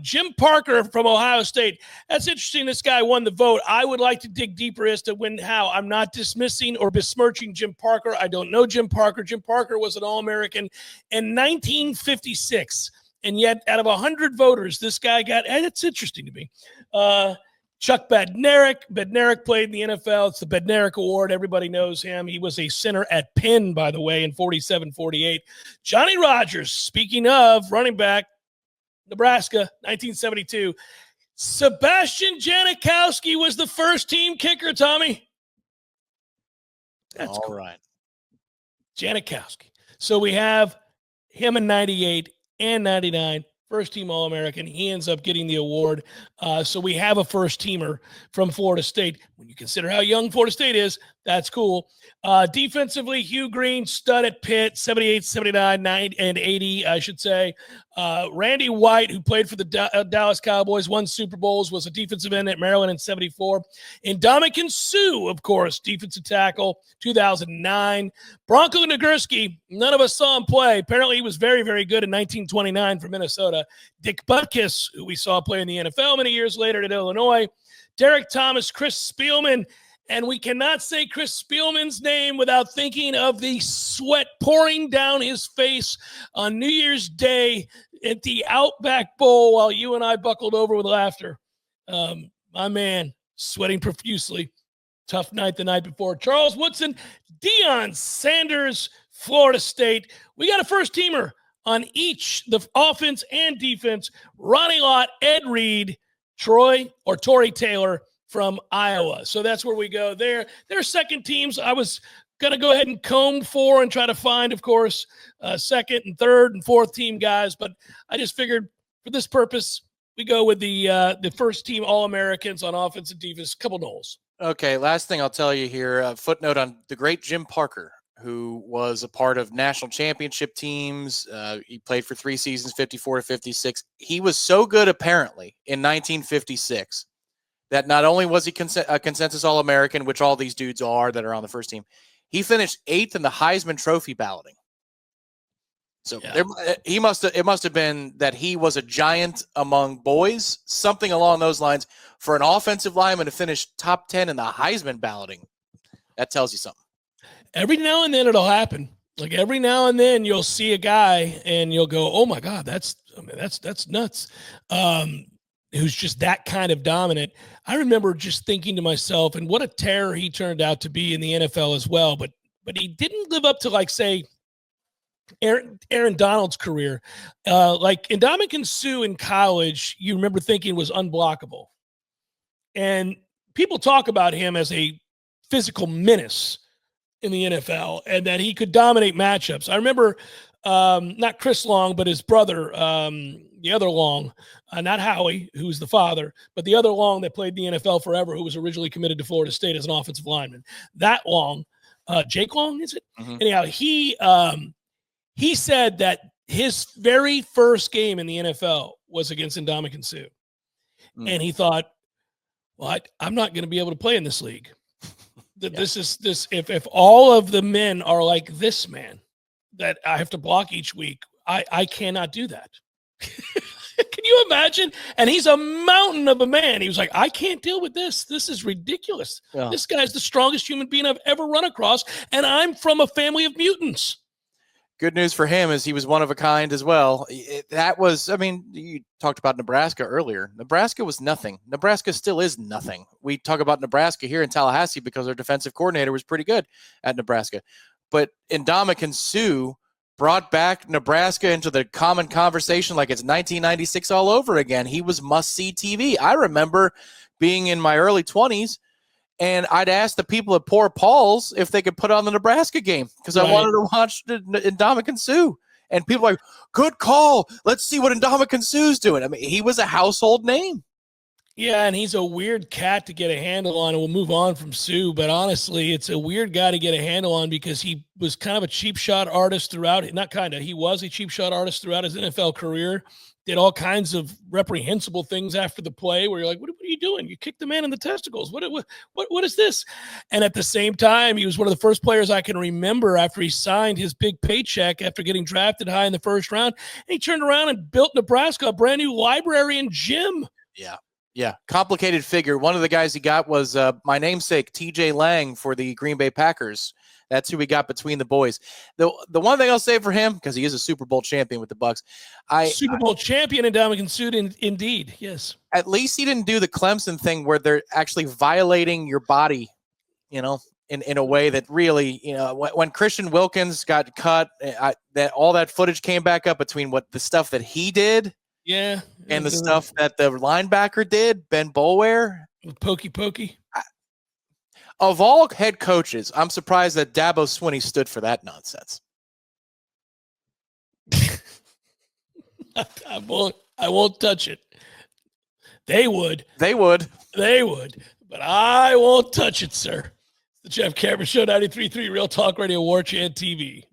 Jim Parker from Ohio State. That's interesting. This guy won the vote. I would like to dig deeper as to how. I'm not dismissing or besmirching Jim Parker. I don't know Jim Parker. Jim Parker was an All-American in 1956. And yet, out of 100 voters, this guy got, and it's interesting to me. Chuck Bednarik. Bednarik played in the NFL. It's the Bednarik Award. Everybody knows him. He was a center at Penn, by the way, in 47-48. Johnny Rodgers, speaking of running back, Nebraska, 1972. Sebastian Janikowski was the first-team kicker, Tommy. That's all cool. Right. Janikowski. So we have him in 98 and 99. First-team All-American. He ends up getting the award. So we have a first-teamer from Florida State. When you consider how young Florida State is, that's cool. Defensively, Hugh Green, stud at Pitt, 78, 79, 9, and 80, I should say. Randy White, who played for the Dallas Cowboys, won Super Bowls, was a defensive end at Maryland in 74. Ndamukong Suh, of course, defensive tackle, 2009. Bronco Nagurski, none of us saw him play. Apparently, he was very, very good in 1929 for Minnesota. Dick Butkus, who we saw play in the NFL many years later at Illinois. Derek Thomas, Chris Spielman, and we cannot say Chris Spielman's name without thinking of the sweat pouring down his face on New Year's Day at the Outback Bowl while you and I buckled over with laughter. My man, sweating profusely. Tough night the night before. Charles Woodson, Deion Sanders, Florida State. We got a first-teamer on each, the offense and defense. Ronnie Lott, Ed Reed, Tory Taylor from Iowa. So that's where we go there. Their second teams, I was going to go ahead and comb for and try to find, of course, second and third and fourth team guys. But I just figured for this purpose, we go with the first team All-Americans on offense and defense, couple Noles. Okay, last thing I'll tell you here, a footnote on the great Jim Parker, who was a part of national championship teams. He played for 3 seasons, 54 to 56. He was so good, apparently, in 1956 that not only was he a consensus All-American, which all these dudes are that are on the first team, he finished 8th in the Heisman Trophy balloting. So yeah. It must have been that he was a giant among boys, something along those lines. For an offensive lineman to finish top 10 in the Heisman balloting, that tells you something. Every now and then it'll happen. Like every now and then you'll see a guy and you'll go, "Oh my God, that's nuts." Who's just that kind of dominant. I remember just thinking to myself, and what a terror he turned out to be in the NFL as well. But he didn't live up to, like, say, Aaron Donald's career. Like Ndamukong Suh in college, you remember thinking was unblockable. And people talk about him as a physical menace in the NFL and that he could dominate matchups. I remember not Chris Long, but his brother, the other Long, not Howie, who's the father, but the other Long that played in the NFL forever, who was originally committed to Florida State as an offensive lineman. That Long, Jake Long, is it? Mm-hmm. Anyhow, he said that his very first game in the NFL was against Ndamukong Suh. And he thought, well, I'm not going to be able to play in this league. If all of the men are like this man that I have to block each week, I cannot do that. Can you imagine? And he's a mountain of a man. He was like, I can't deal with this. This is ridiculous. Yeah. This guy's the strongest human being I've ever run across, and I'm from a family of mutants. Good news for him is he was one of a kind as well. You talked about Nebraska earlier. Nebraska was nothing. Nebraska still is nothing. We talk about Nebraska here in Tallahassee because our defensive coordinator was pretty good at Nebraska. But Ndamukong Suh brought back Nebraska into the common conversation like it's 1996 all over again. He was must-see TV. I remember being in my early 20s, and I'd ask the people at Poor Paul's if they could put on the Nebraska game because I wanted to watch Ndamukong Suh. And people are like, good call. Let's see what Ndamukong Suh's doing. I mean, he was a household name. Yeah, and he's a weird cat to get a handle on, and we'll move on from Sue. But honestly, it's a weird guy to get a handle on because he was kind of a cheap shot artist throughout. Not kind of, he was a cheap shot artist throughout his NFL career. Did all kinds of reprehensible things after the play where you're like, what are you doing? You kicked the man in the testicles. What is this? And at the same time, he was one of the first players I can remember after he signed his big paycheck after getting drafted high in the first round. And he turned around and built Nebraska a brand new library and gym. Yeah. Complicated figure. One of the guys he got was my namesake, TJ Lang, for the Green Bay Packers. That's who we got between the boys. The one thing I'll say for him, because he is a Super Bowl champion with the Bucs. Super Bowl champion in Ndamukong Suh, indeed. Yes. At least he didn't do the Clemson thing where they're actually violating your body, in a way that really, when Christian Wilkins got cut, that all that footage came back up between what the stuff that he did. Yeah. And the stuff that the linebacker did, Ben Boulware. Pokey. Of all head coaches, I'm surprised that Dabo Swinney stood for that nonsense. I won't touch it. They would. But I won't touch it, sir. The Jeff Cameron Show, 93.3 Real Talk Radio, Warchant TV.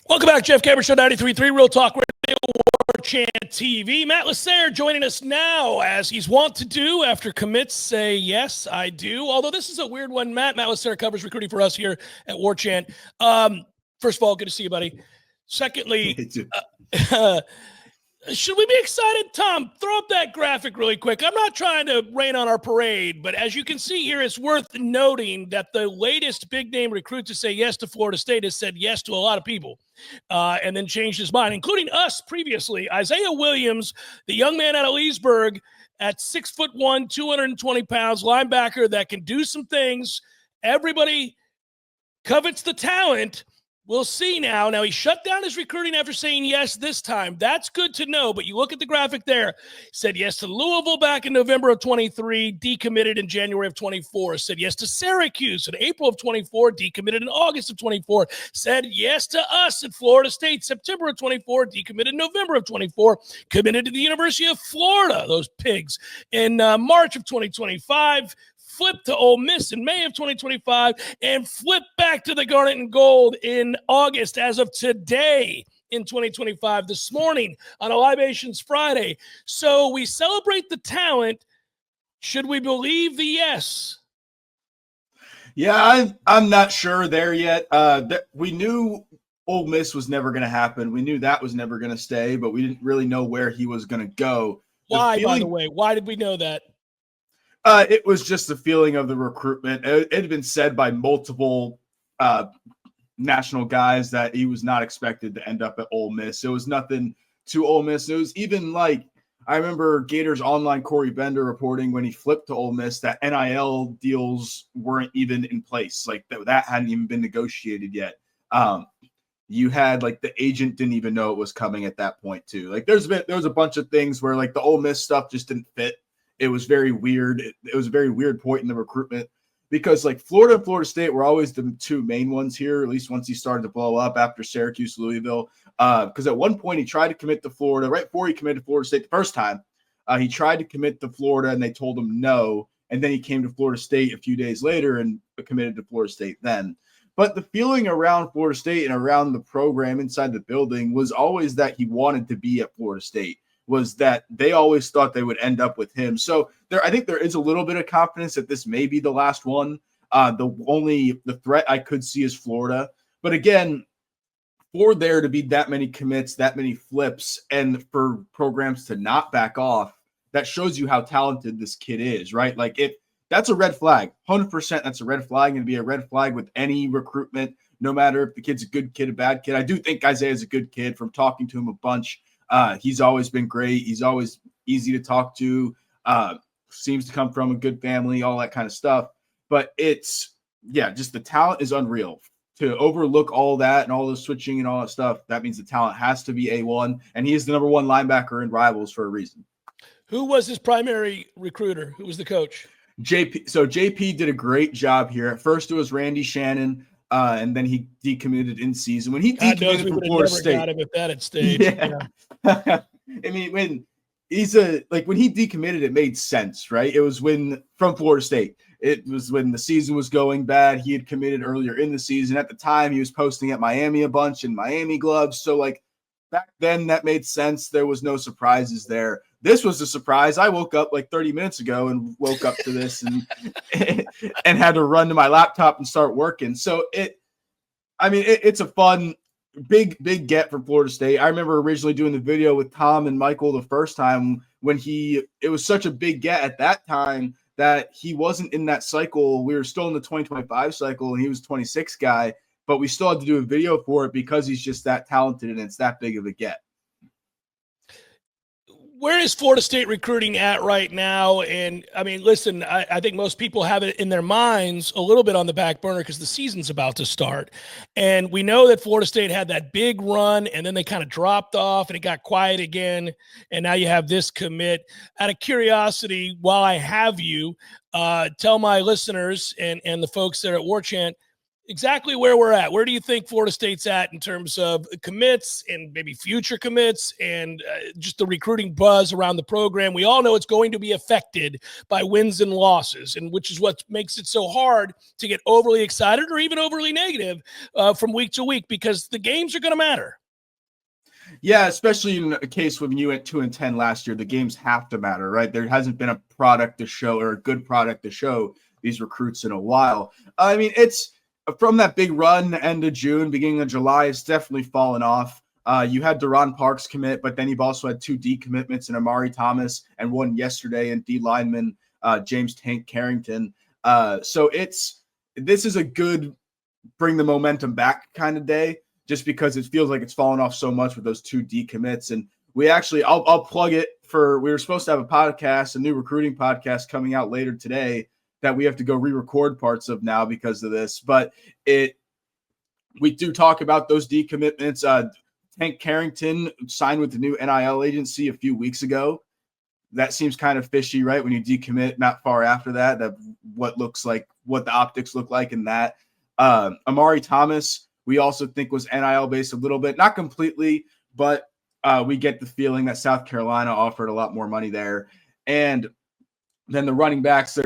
Welcome back, Jeff Cameron Show, 93.3 Real Talk Radio, Warchant TV. Matt Lasser joining us now, as he's wont to do after commits say, yes, I do. Although this is a weird one. Matt Lasser covers recruiting for us here at Warchant. First of all, good to see you, buddy. Secondly, should we be excited? Tom, throw up that graphic really quick. I'm not trying to rain on our parade, but as you can see here, it's worth noting that the latest big-name recruit to say yes to Florida State has said yes to a lot of people and then changed his mind, including us previously. Isaiah Williams, the young man out of Leesburg, at 6'1", 220 pounds, linebacker that can do some things. Everybody covets the talent. We'll see now. Now, he shut down his recruiting after saying yes this time. That's good to know, but you look at the graphic there. Said yes to Louisville back in November of 23, decommitted in January of 24. Said yes to Syracuse in April of 24, decommitted in August of 24. Said yes to us at Florida State, September of 24, decommitted in November of 24. Committed to the University of Florida, those pigs, in March of 2025. Flipped to Ole Miss in May of 2025, and flipped back to the Garnet and Gold in August as of today in 2025, this morning on a Libations Friday. So we celebrate the talent. Should we believe the yes? Yeah, I'm not sure there yet. We knew Ole Miss was never going to happen. We knew that was never going to stay, but we didn't really know where he was going to go. Why, by the way? Why did we know that? It was just the feeling of the recruitment. It had been said by multiple national guys that he was not expected to end up at Ole Miss. It was nothing to Ole Miss. It was even like, I remember Gators Online Corey Bender reporting when he flipped to Ole Miss that NIL deals weren't even in place. Like that hadn't even been negotiated yet. You had like the agent didn't even know it was coming at that point too. Like there was a bunch of things where like the Ole Miss stuff just didn't fit. It was very weird. It was a very weird point in the recruitment because like Florida and Florida State were always the two main ones here, at least once he started to blow up after Syracuse, Louisville. Because at one point he tried to commit to Florida right before he committed to Florida State the first time. He tried to commit to Florida and they told him no. And then he came to Florida State a few days later and committed to Florida State then. But the feeling around Florida State and around the program inside the building was always that he wanted to be at Florida State. Was that they always thought they would end up with him. So I think there is a little bit of confidence that this may be the last one. The threat I could see is Florida. But again, for there to be that many commits, that many flips, and for programs to not back off, that shows you how talented this kid is, right? Like that's a red flag. 100% that's a red flag, and it'd be a red flag with any recruitment, no matter if the kid's a good kid, a bad kid. I do think Isaiah's a good kid from talking to him a bunch. He's always been great. He's always easy to talk to, seems to come from a good family, all that kind of stuff. But just the talent is unreal. To overlook all that and all the switching and all that stuff, that means the talent has to be A1, and he is the number one linebacker in Rivals for a reason. Who was his primary recruiter? Who was the coach? JP. So JP did a great job here. At first, it was Randy Shannon. and then he decommitted in season. When he God knows decommitted we from would have Florida never State, got him if that had stayed. yeah. I mean, when when he decommitted, it made sense, right? It was from Florida State. It was when the season was going bad. He had committed earlier in the season. At the time, he was posting at Miami a bunch in Miami gloves. So like back then, that made sense. There was no surprises there. This was a surprise. I woke up like 30 minutes ago and woke up to this and and had to run to my laptop and start working. So it's a fun, big get from Florida State. I remember originally doing the video with Tom and Michael the first time when it was such a big get at that time that he wasn't in that cycle. We were still in the 2025 cycle and he was 26 guy, but we still had to do a video for it because he's just that talented and it's that big of a get. Where is Florida State recruiting at right now? And I mean, listen, I think most people have it in their minds a little bit on the back burner because the season's about to start. And we know that Florida State had that big run and then they kind of dropped off and it got quiet again. And now you have this commit. Out of curiosity, while I have you, tell my listeners and the folks there at Warchant exactly where we're at. Where do you think Florida State's at in terms of commits and maybe future commits and just the recruiting buzz around the program? We all know it's going to be affected by wins and losses, and which is what makes it so hard to get overly excited or even overly negative from week to week because the games are going to matter. Yeah, especially in a case when you went 2-10 last year, the games have to matter, right? There hasn't been a product to show or a good product to show these recruits in a while. I mean, it's from that big run, end of June, beginning of July, it's definitely fallen off. You had Deron Parks commit, but then you've also had 2 decommitments in Amari Thomas and one yesterday in D lineman James Tank Carrington. So this is a good bring the momentum back kind of day, just because it feels like it's fallen off so much with those 2 decommits. And we actually, I'll plug it we were supposed to have a podcast, a new recruiting podcast coming out later today that we have to go re-record parts of now because of this. But we do talk about those decommitments. Tank Carrington signed with the new NIL agency a few weeks ago. That seems kind of fishy, right? When you decommit not far after that what the optics look like in that. Amari Thomas, we also think was NIL based a little bit, not completely, but we get the feeling that South Carolina offered a lot more money there. And then the running backs,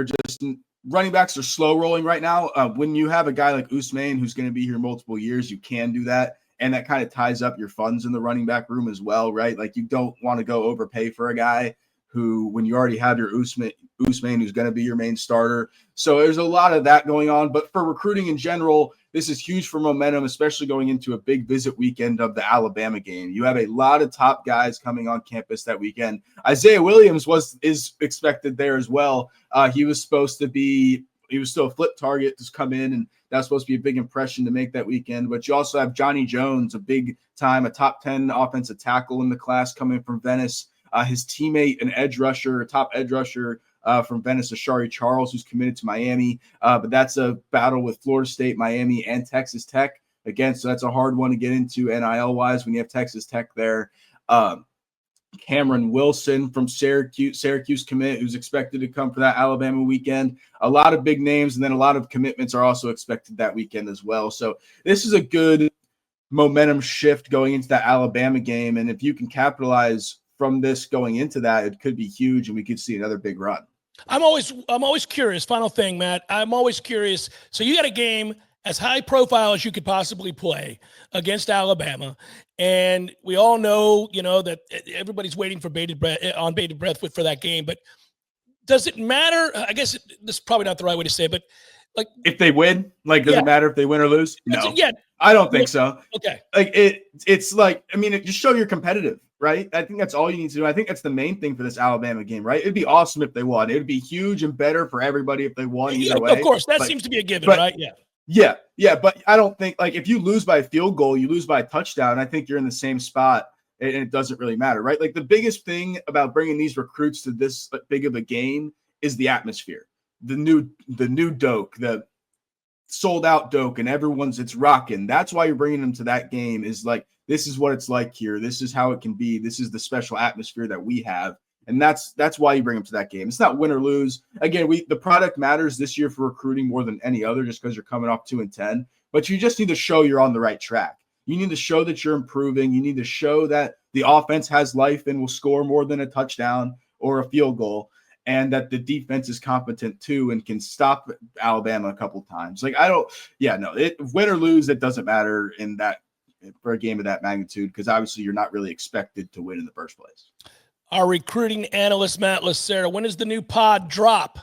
running backs are slow rolling right now. When you have a guy like Usman who's going to be here multiple years, you can do that. And that kind of ties up your funds in the running back room as well, right? Like you don't want to go overpay for a guy who, when you already have your Usman who's going to be your main starter. So there's a lot of that going on. But for recruiting in general, this is huge for momentum, especially going into a big visit weekend of the Alabama game. You have a lot of top guys coming on campus that weekend. Isaiah Williams is expected there as well. He was still a flip target to come in, and that's supposed to be a big impression to make that weekend. But you also have Johnny Jones, a top 10 offensive tackle in the class coming from Venice. His teammate, a top edge rusher from Venice, Ashari Charles, who's committed to Miami. But that's a battle with Florida State, Miami, and Texas Tech. Again, so that's a hard one to get into NIL-wise when you have Texas Tech there. Cameron Wilson from Syracuse commit, who's expected to come for that Alabama weekend. A lot of big names, and then a lot of commitments are also expected that weekend as well. So this is a good momentum shift going into that Alabama game. And if you can capitalize from this going into that, it could be huge, and we could see another big run. I'm always curious. Final thing, Matt. I'm always curious. So you got a game as high profile as you could possibly play against Alabama, and we all know, that everybody's waiting for bated breath for that game. But does it matter? I guess this is probably not the right way to say it, but like if they win, does it matter if they win or lose? No, yeah, I don't think so. Okay, it's just show you're competitive. Right? I think that's all you need to do. I think that's the main thing for this Alabama game, right? It'd be awesome if they won. It would be huge and better for everybody if they won either way. Of course, that seems to be a given, right? Yeah. But I don't think, if you lose by a field goal, you lose by a touchdown, I think you're in the same spot, and it doesn't really matter, right? Like the biggest thing about bringing these recruits to this big of a game is the atmosphere. The new Doak, the sold out Doak, and it's rocking. That's why you're bringing them to that game, is like, this is what it's like here. This is how it can be. This is the special atmosphere that we have. And that's why you bring them to that game. It's not win or lose. Again, the product matters this year for recruiting more than any other, just because you're coming off 2-10. but you just need to show you're on the right track. You need to show that you're improving. You need to show that the offense has life and will score more than a touchdown or a field goal, and that the defense is competent too and can stop Alabama a couple times. Win or lose, it doesn't matter in that for a game of that magnitude, because obviously you're not really expected to win in the first place. Our recruiting analyst, Matt Lacera, when does the new pod drop?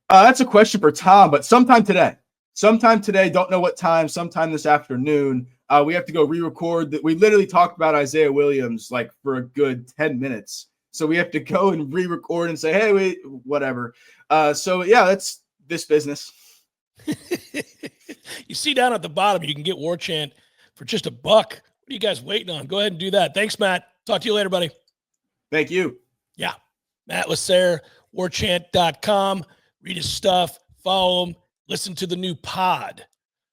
That's a question for Tom, but sometime today. Don't know what time, sometime this afternoon. We have to go re-record that. We literally talked about Isaiah Williams like for a good 10 minutes. So we have to go and re-record and say, hey, whatever. That's this business. You see down at the bottom, you can get Warchant for just $1. What are you guys waiting on? Go ahead and do that. Thanks, Matt. Talk to you later, buddy. Thank you. Yeah. Matt Lacera, warchant.com. Read his stuff, follow him, listen to the new pod.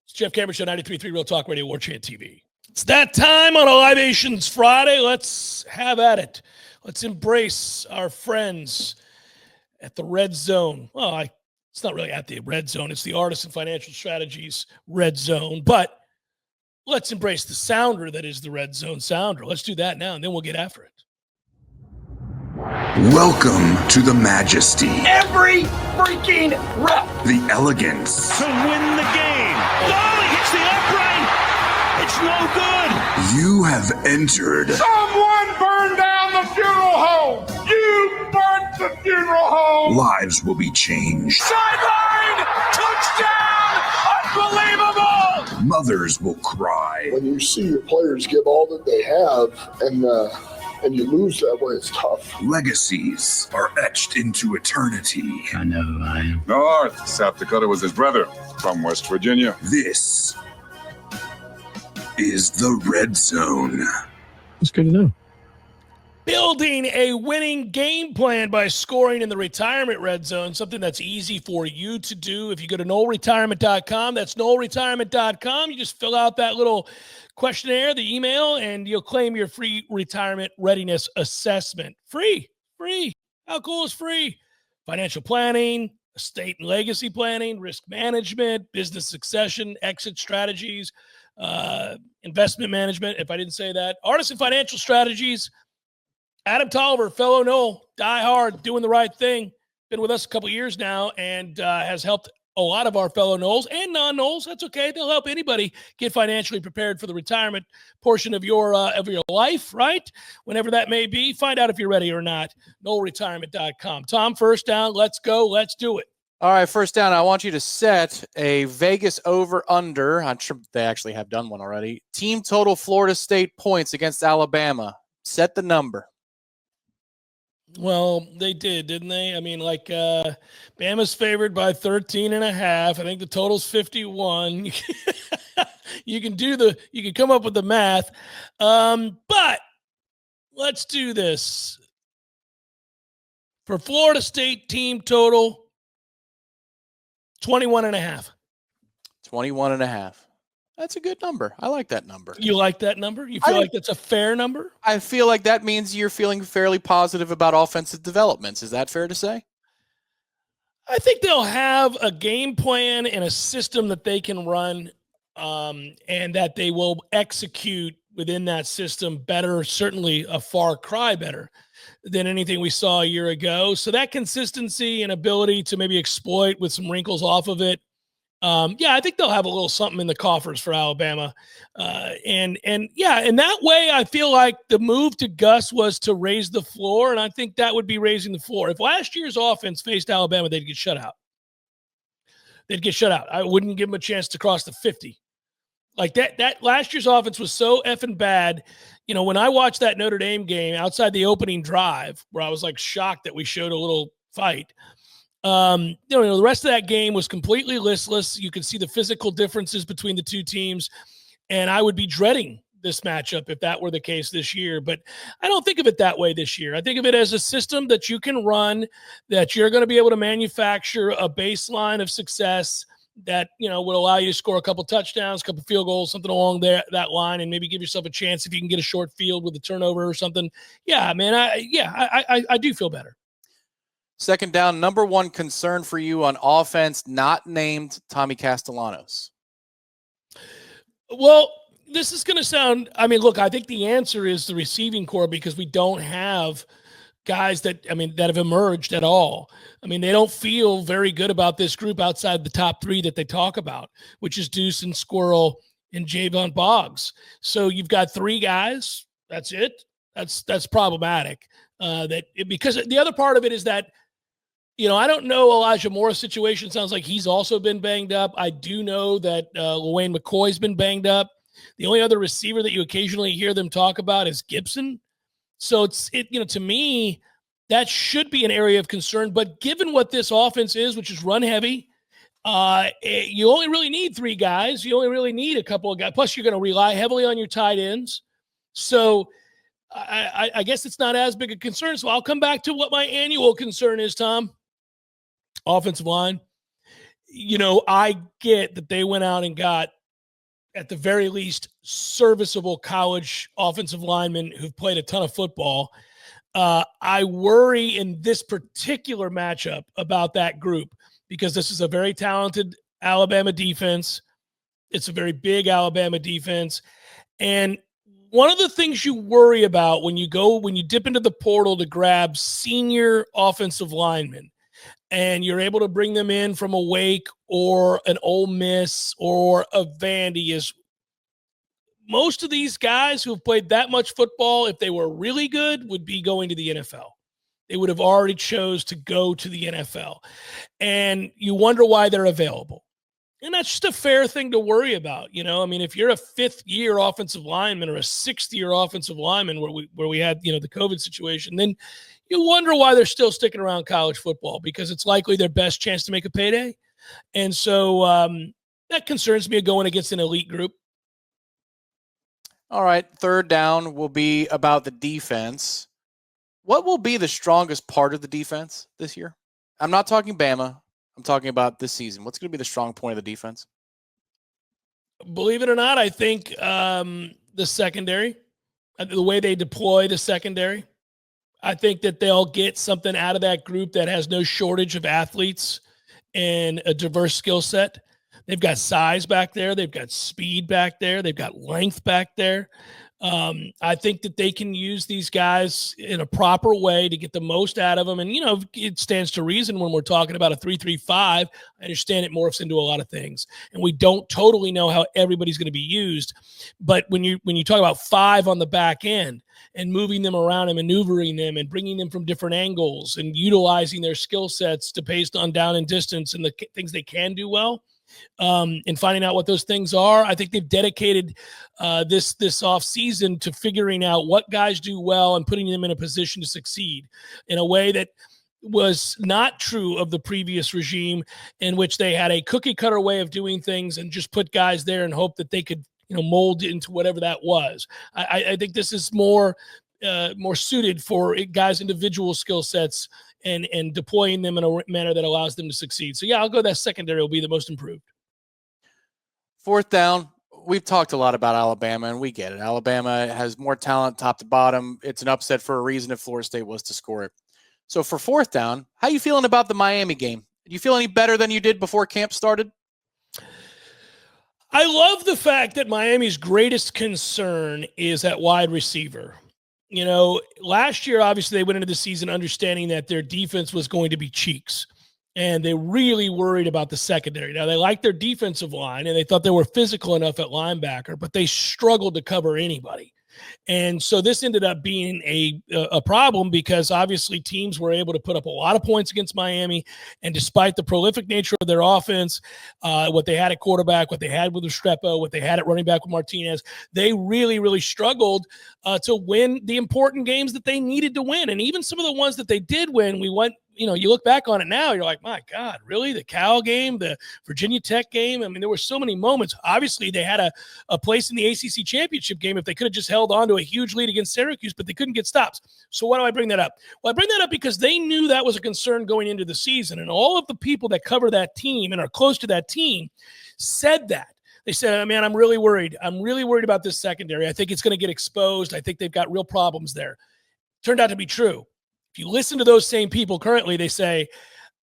It's Jeff Cameron Show, 93.3 Real Talk Radio, Warchant TV. It's that time on a Libations Friday. Let's have at it. Let's embrace our friends at the Red Zone. Well, it's not really at the Red Zone. It's the Artisan Financial Strategies Red Zone. But let's embrace the sounder that is the Red Zone sounder. Let's do that now, and then we'll get after it. Welcome to the majesty. Every freaking rep. The elegance. To win the game. Oh, he hits the upright. It's no good. You have entered. Someone burned down the funeral home. You burnt the funeral home. Lives will be changed. Sideline. Touchdown. Unbelievable. Mothers will cry. When you see your players give all that they have and you lose that way, it's tough. Legacies are etched into eternity. I know who I am. North, South Dakota was his brother from West Virginia. This is the Red Zone. That's good to know. Building a winning game plan by scoring in the retirement red zone, something that's easy for you to do. If you go to NoleRetirement.com, that's NoleRetirement.com. You just fill out that little questionnaire, the email, and you'll claim your free retirement readiness assessment. Free. How cool is free? Financial planning, estate and legacy planning, risk management, business succession, exit strategies, investment management. If I didn't say that, Artisan Financial Strategies. Adam Tolliver, fellow Nole, die hard, doing the right thing. Been with us a couple years now and has helped a lot of our fellow Noles and non-Noles. That's okay. They'll help anybody get financially prepared for the retirement portion of your life, right? Whenever that may be. Find out if you're ready or not. NoleRetirement.com. Tom, first down. Let's go. Let's do it. All right, first down, I want you to set a Vegas over-under. I'm sure they actually have done one already. Team total Florida State points against Alabama. Set the number. Well, they did, didn't they? I mean, Bama's favored by 13.5. I think the total's 51. You can come up with the math. But let's do this. For Florida State team total, 21.5. 21.5. That's a good number. I like that number. You like that number? You feel like that's a fair number? I feel like that means you're feeling fairly positive about offensive developments. Is that fair to say? I think they'll have a game plan and a system that they can run and that they will execute within that system better, certainly a far cry better than anything we saw a year ago. So that consistency and ability to maybe exploit with some wrinkles off of it, I think they'll have a little something in the coffers for Alabama. In that way, I feel like the move to Gus was to raise the floor, and I think that would be raising the floor. If last year's offense faced Alabama, they'd get shut out. I wouldn't give them a chance to cross the 50. Like that last year's offense was so effing bad. You know, when I watched that Notre Dame game outside the opening drive, where I was like shocked that we showed a little fight, the rest of that game was completely listless. You could see the physical differences between the two teams, and I would be dreading this matchup if that were the case this year. But I don't think of it that way this year. I think of it as a system that you can run, that you're going to be able to manufacture a baseline of success that, would allow you to score a couple touchdowns, a couple field goals, something along that line, and maybe give yourself a chance if you can get a short field with a turnover or something. Yeah, man, I do feel better. Second down, number one concern for you on offense, not named Tommy Castellanos. Well, this is going to sound, I mean, look, I think the answer is the receiving core because we don't have guys that have emerged at all. I mean, they don't feel very good about this group outside the top three that they talk about, which is Deuce and Squirrel and Javon Boggs. So you've got three guys. That's it. That's problematic. Because the other part of it is that, I don't know Elijah Moore's situation. Sounds like he's also been banged up. I do know that LaWayne McCoy's been banged up. The only other receiver that you occasionally hear them talk about is Gibson. So to me, that should be an area of concern. But given what this offense is, which is run heavy, you only really need three guys. You only really need a couple of guys. Plus, you're going to rely heavily on your tight ends. So I guess it's not as big a concern. So I'll come back to what my annual concern is, Tom. Offensive line. I get that they went out and got, at the very least, serviceable college offensive linemen who've played a ton of football. I worry in this particular matchup about that group because this is a very talented Alabama defense. It's a very big Alabama defense. And one of the things you worry about when you dip into the portal to grab senior offensive linemen, and you're able to bring them in from a Wake or an Ole Miss or a Vandy, is most of these guys who have played that much football, if they were really good, would be going to the NFL. They would have already chose to go to the NFL. And you wonder why they're available. And that's just a fair thing to worry about. If you're a fifth-year offensive lineman or a sixth-year offensive lineman where we had, the COVID situation, then you wonder why they're still sticking around college football because it's likely their best chance to make a payday. And so that concerns me going against an elite group. All right, third down will be about the defense. What will be the strongest part of the defense this year? I'm not talking Bama. I'm talking about this season. What's going to be the strong point of the defense? Believe it or not, I think the secondary, the way they deploy the secondary. I think that they'll get something out of that group that has no shortage of athletes and a diverse skill set. They've got size back there. They've got speed back there. They've got length back there. I think that they can use these guys in a proper way to get the most out of them. And, it stands to reason when we're talking about a 3-3-5. I understand it morphs into a lot of things. And we don't totally know how everybody's going to be used. But when you talk about five on the back end and moving them around and maneuvering them and bringing them from different angles and utilizing their skill sets based on down and distance and the things they can do well, and finding out what those things are. I think they've dedicated this off season to figuring out what guys do well and putting them in a position to succeed in a way that was not true of the previous regime, in which they had a cookie cutter way of doing things and just put guys there and hope that they could mold into whatever that was. I think this is more suited for guys' individual skill sets and deploying them in a manner that allows them to succeed. So, yeah, I'll go that secondary will be the most improved. Fourth down, we've talked a lot about Alabama, and we get it. Alabama has more talent top to bottom. It's an upset for a reason if Florida State was to score it. So for fourth down, how are you feeling about the Miami game? Do you feel any better than you did before camp started? I love the fact that Miami's greatest concern is at wide receiver. Last year, obviously, they went into the season understanding that their defense was going to be cheeks, and they really worried about the secondary. Now, they liked their defensive line, and they thought they were physical enough at linebacker, but they struggled to cover anybody. And so this ended up being a problem because obviously teams were able to put up a lot of points against Miami. And despite the prolific nature of their offense, what they had at quarterback, what they had with Restrepo, what they had at running back with Martinez, they really, really struggled to win the important games that they needed to win. And even some of the ones that they did win, you look back on it now, you're like, my God, really? The Cal game, the Virginia Tech game? I mean, there were so many moments. Obviously, they had a place in the ACC championship game if they could have just held on to a huge lead against Syracuse, but they couldn't get stops. So why do I bring that up? Well, I bring that up because they knew that was a concern going into the season, and all of the people that cover that team and are close to that team said that. They said, man, I'm really worried. I'm really worried about this secondary. I think it's going to get exposed. I think they've got real problems there. Turned out to be true. If you listen to those same people currently, they say,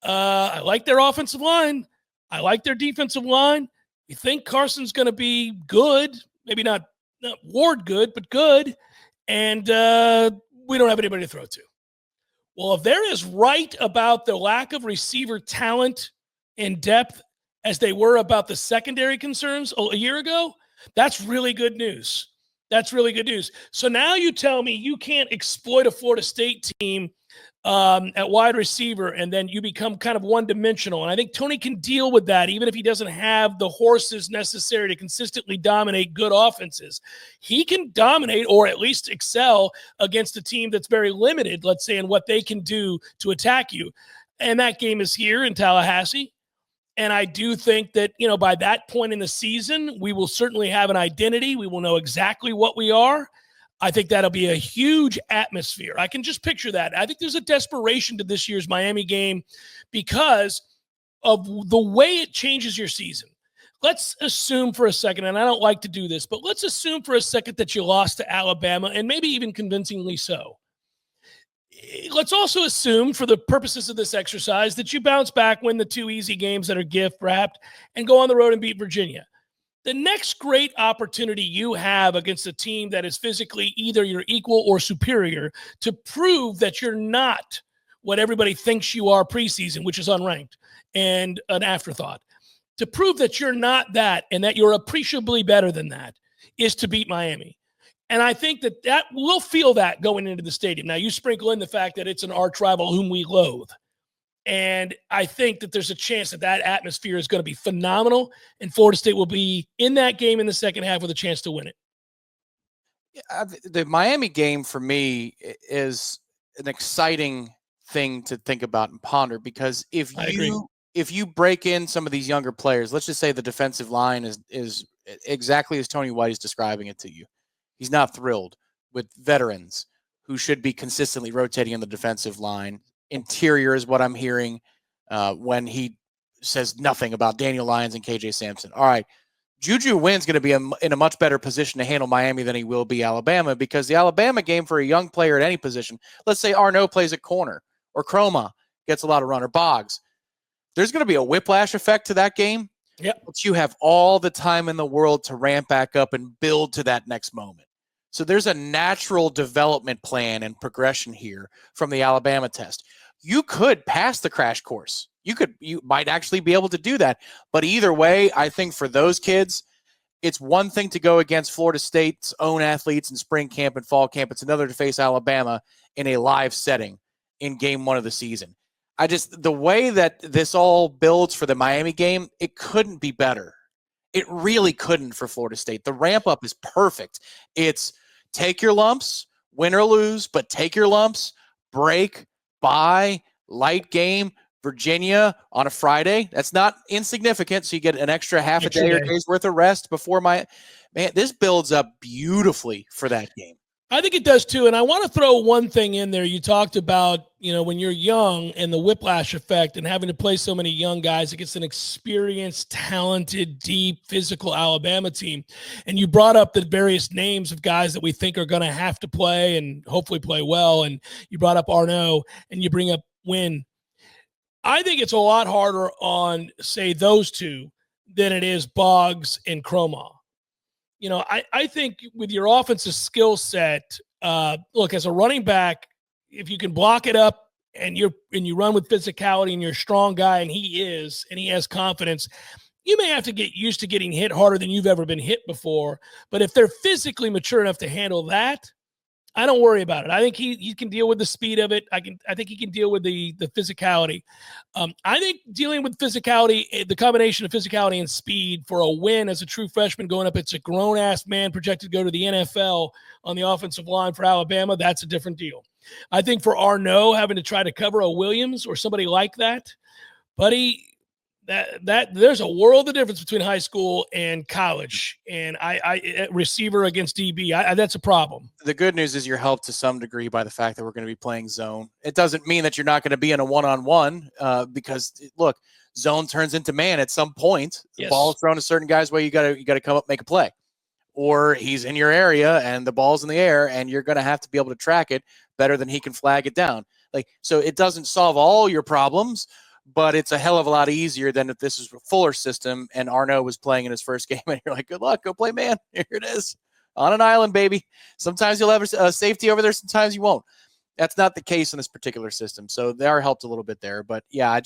I like their offensive line. I like their defensive line. We think Carson's going to be good, maybe not Ward good, but good, and we don't have anybody to throw to. Well, if they're as right about the lack of receiver talent and depth as they were about the secondary concerns a year ago, that's really good news. That's really good news. So now you tell me you can't exploit a Florida State team at wide receiver, and then you become kind of one-dimensional. And I think Tony can deal with that, even if he doesn't have the horses necessary to consistently dominate good offenses. He can dominate or at least excel against a team that's very limited, let's say, in what they can do to attack you. And that game is here in Tallahassee. And I do think that, by that point in the season, we will certainly have an identity. We will know exactly what we are. I think that'll be a huge atmosphere. I can just picture that. I think there's a desperation to this year's Miami game because of the way it changes your season. Let's assume for a second, and I don't like to do this, but let's assume for a second that you lost to Alabama, and maybe even convincingly so. Let's also assume, for the purposes of this exercise, that you bounce back, win the 2 easy games that are gift-wrapped, and go on the road and beat Virginia. The next great opportunity you have against a team that is physically either your equal or superior to prove that you're not what everybody thinks you are preseason, which is unranked and an afterthought. To prove that you're not that and that you're appreciably better than that is to beat Miami. And I think that we'll feel that going into the stadium. Now, you sprinkle in the fact that it's an arch rival whom we loathe. And I think that there's a chance that atmosphere is going to be phenomenal, and Florida State will be in that game in the second half with a chance to win it. The Miami game for me is an exciting thing to think about and ponder, because if you break in some of these younger players, let's just say the defensive line is exactly as Tony White is describing it to you. He's not thrilled with veterans who should be consistently rotating in the defensive line. Interior is what I'm hearing when he says nothing about Daniel Lyons and KJ Sampson. All right, Juju Wynn's going to be in a much better position to handle Miami than he will be Alabama, because the Alabama game for a young player at any position, let's say Arnaud plays at corner or Chroma gets a lot of run, or Boggs, there's going to be a whiplash effect to that game. Yep. But you have all the time in the world to ramp back up and build to that next moment. So there's a natural development plan and progression here from the Alabama test. You could pass the crash course. You might actually be able to do that. But either way, I think for those kids, it's one thing to go against Florida State's own athletes in spring camp and fall camp. It's another to face Alabama in a live setting in game 1 of the season. The way that this all builds for the Miami game, it couldn't be better. It really couldn't for Florida State. The ramp up is perfect. It's take your lumps, win or lose, but take your lumps, break, bye, light game, Virginia on a Friday. That's not insignificant. So you get an extra half a day or day's worth of rest before this builds up beautifully for that game. I think it does too. And I want to throw one thing in there. You talked about, when you're young and the whiplash effect and having to play so many young guys against an experienced, talented, deep, physical Alabama team. And you brought up the various names of guys that we think are going to have to play and hopefully play well. And you brought up Arnaud and you bring up Wynn. I think it's a lot harder on, say, those two than it is Boggs and Chroma. I think with your offensive skill set, look, as a running back, if you can block it up and you run with physicality and you're a strong guy, and he has confidence, you may have to get used to getting hit harder than you've ever been hit before. But if they're physically mature enough to handle that, I don't worry about it. I think he can deal with the speed of it. I think he can deal with the physicality. I think dealing with physicality, the combination of physicality and speed for a win as a true freshman going up, it's a grown-ass man projected to go to the NFL on the offensive line for Alabama, that's a different deal. I think for Arnaud having to try to cover a Williams or somebody like that, buddy, that there's a world of difference between high school and college, and I receiver against DB, that's a problem. The good news is you're helped to some degree by the fact that we're going to be playing zone. It doesn't mean that you're not going to be in a one-on-one because look, zone turns into man at some point. The ball is thrown a certain guy's way. You got to come up, make a play, or he's in your area and the ball's in the air and you're going to have to be able to track it better than he can flag it down. So it doesn't solve all your problems, but it's a hell of a lot easier than if this is a fuller system and Arnaud was playing in his first game and you're like, good luck, go play man. Here it is on an island, baby. Sometimes you'll have a safety over there. Sometimes you won't. That's not the case in this particular system. So they are helped a little bit there, but yeah,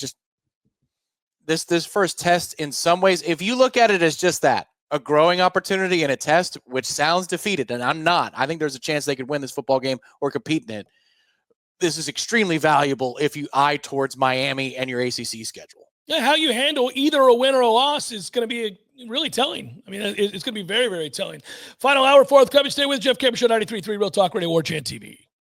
this first test in some ways, if you look at it as just that, a growing opportunity and a test, which sounds defeated, and I'm not. I think there's a chance they could win this football game or compete in it. This is extremely valuable if you eye towards Miami and your ACC schedule. Yeah, how you handle either a win or a loss is going to be really telling. I mean, it's going to be very, very telling. Final hour, fourth coverage. Stay with Jeff Cameron Show, 93.3 Real Talk Radio, Warchant TV.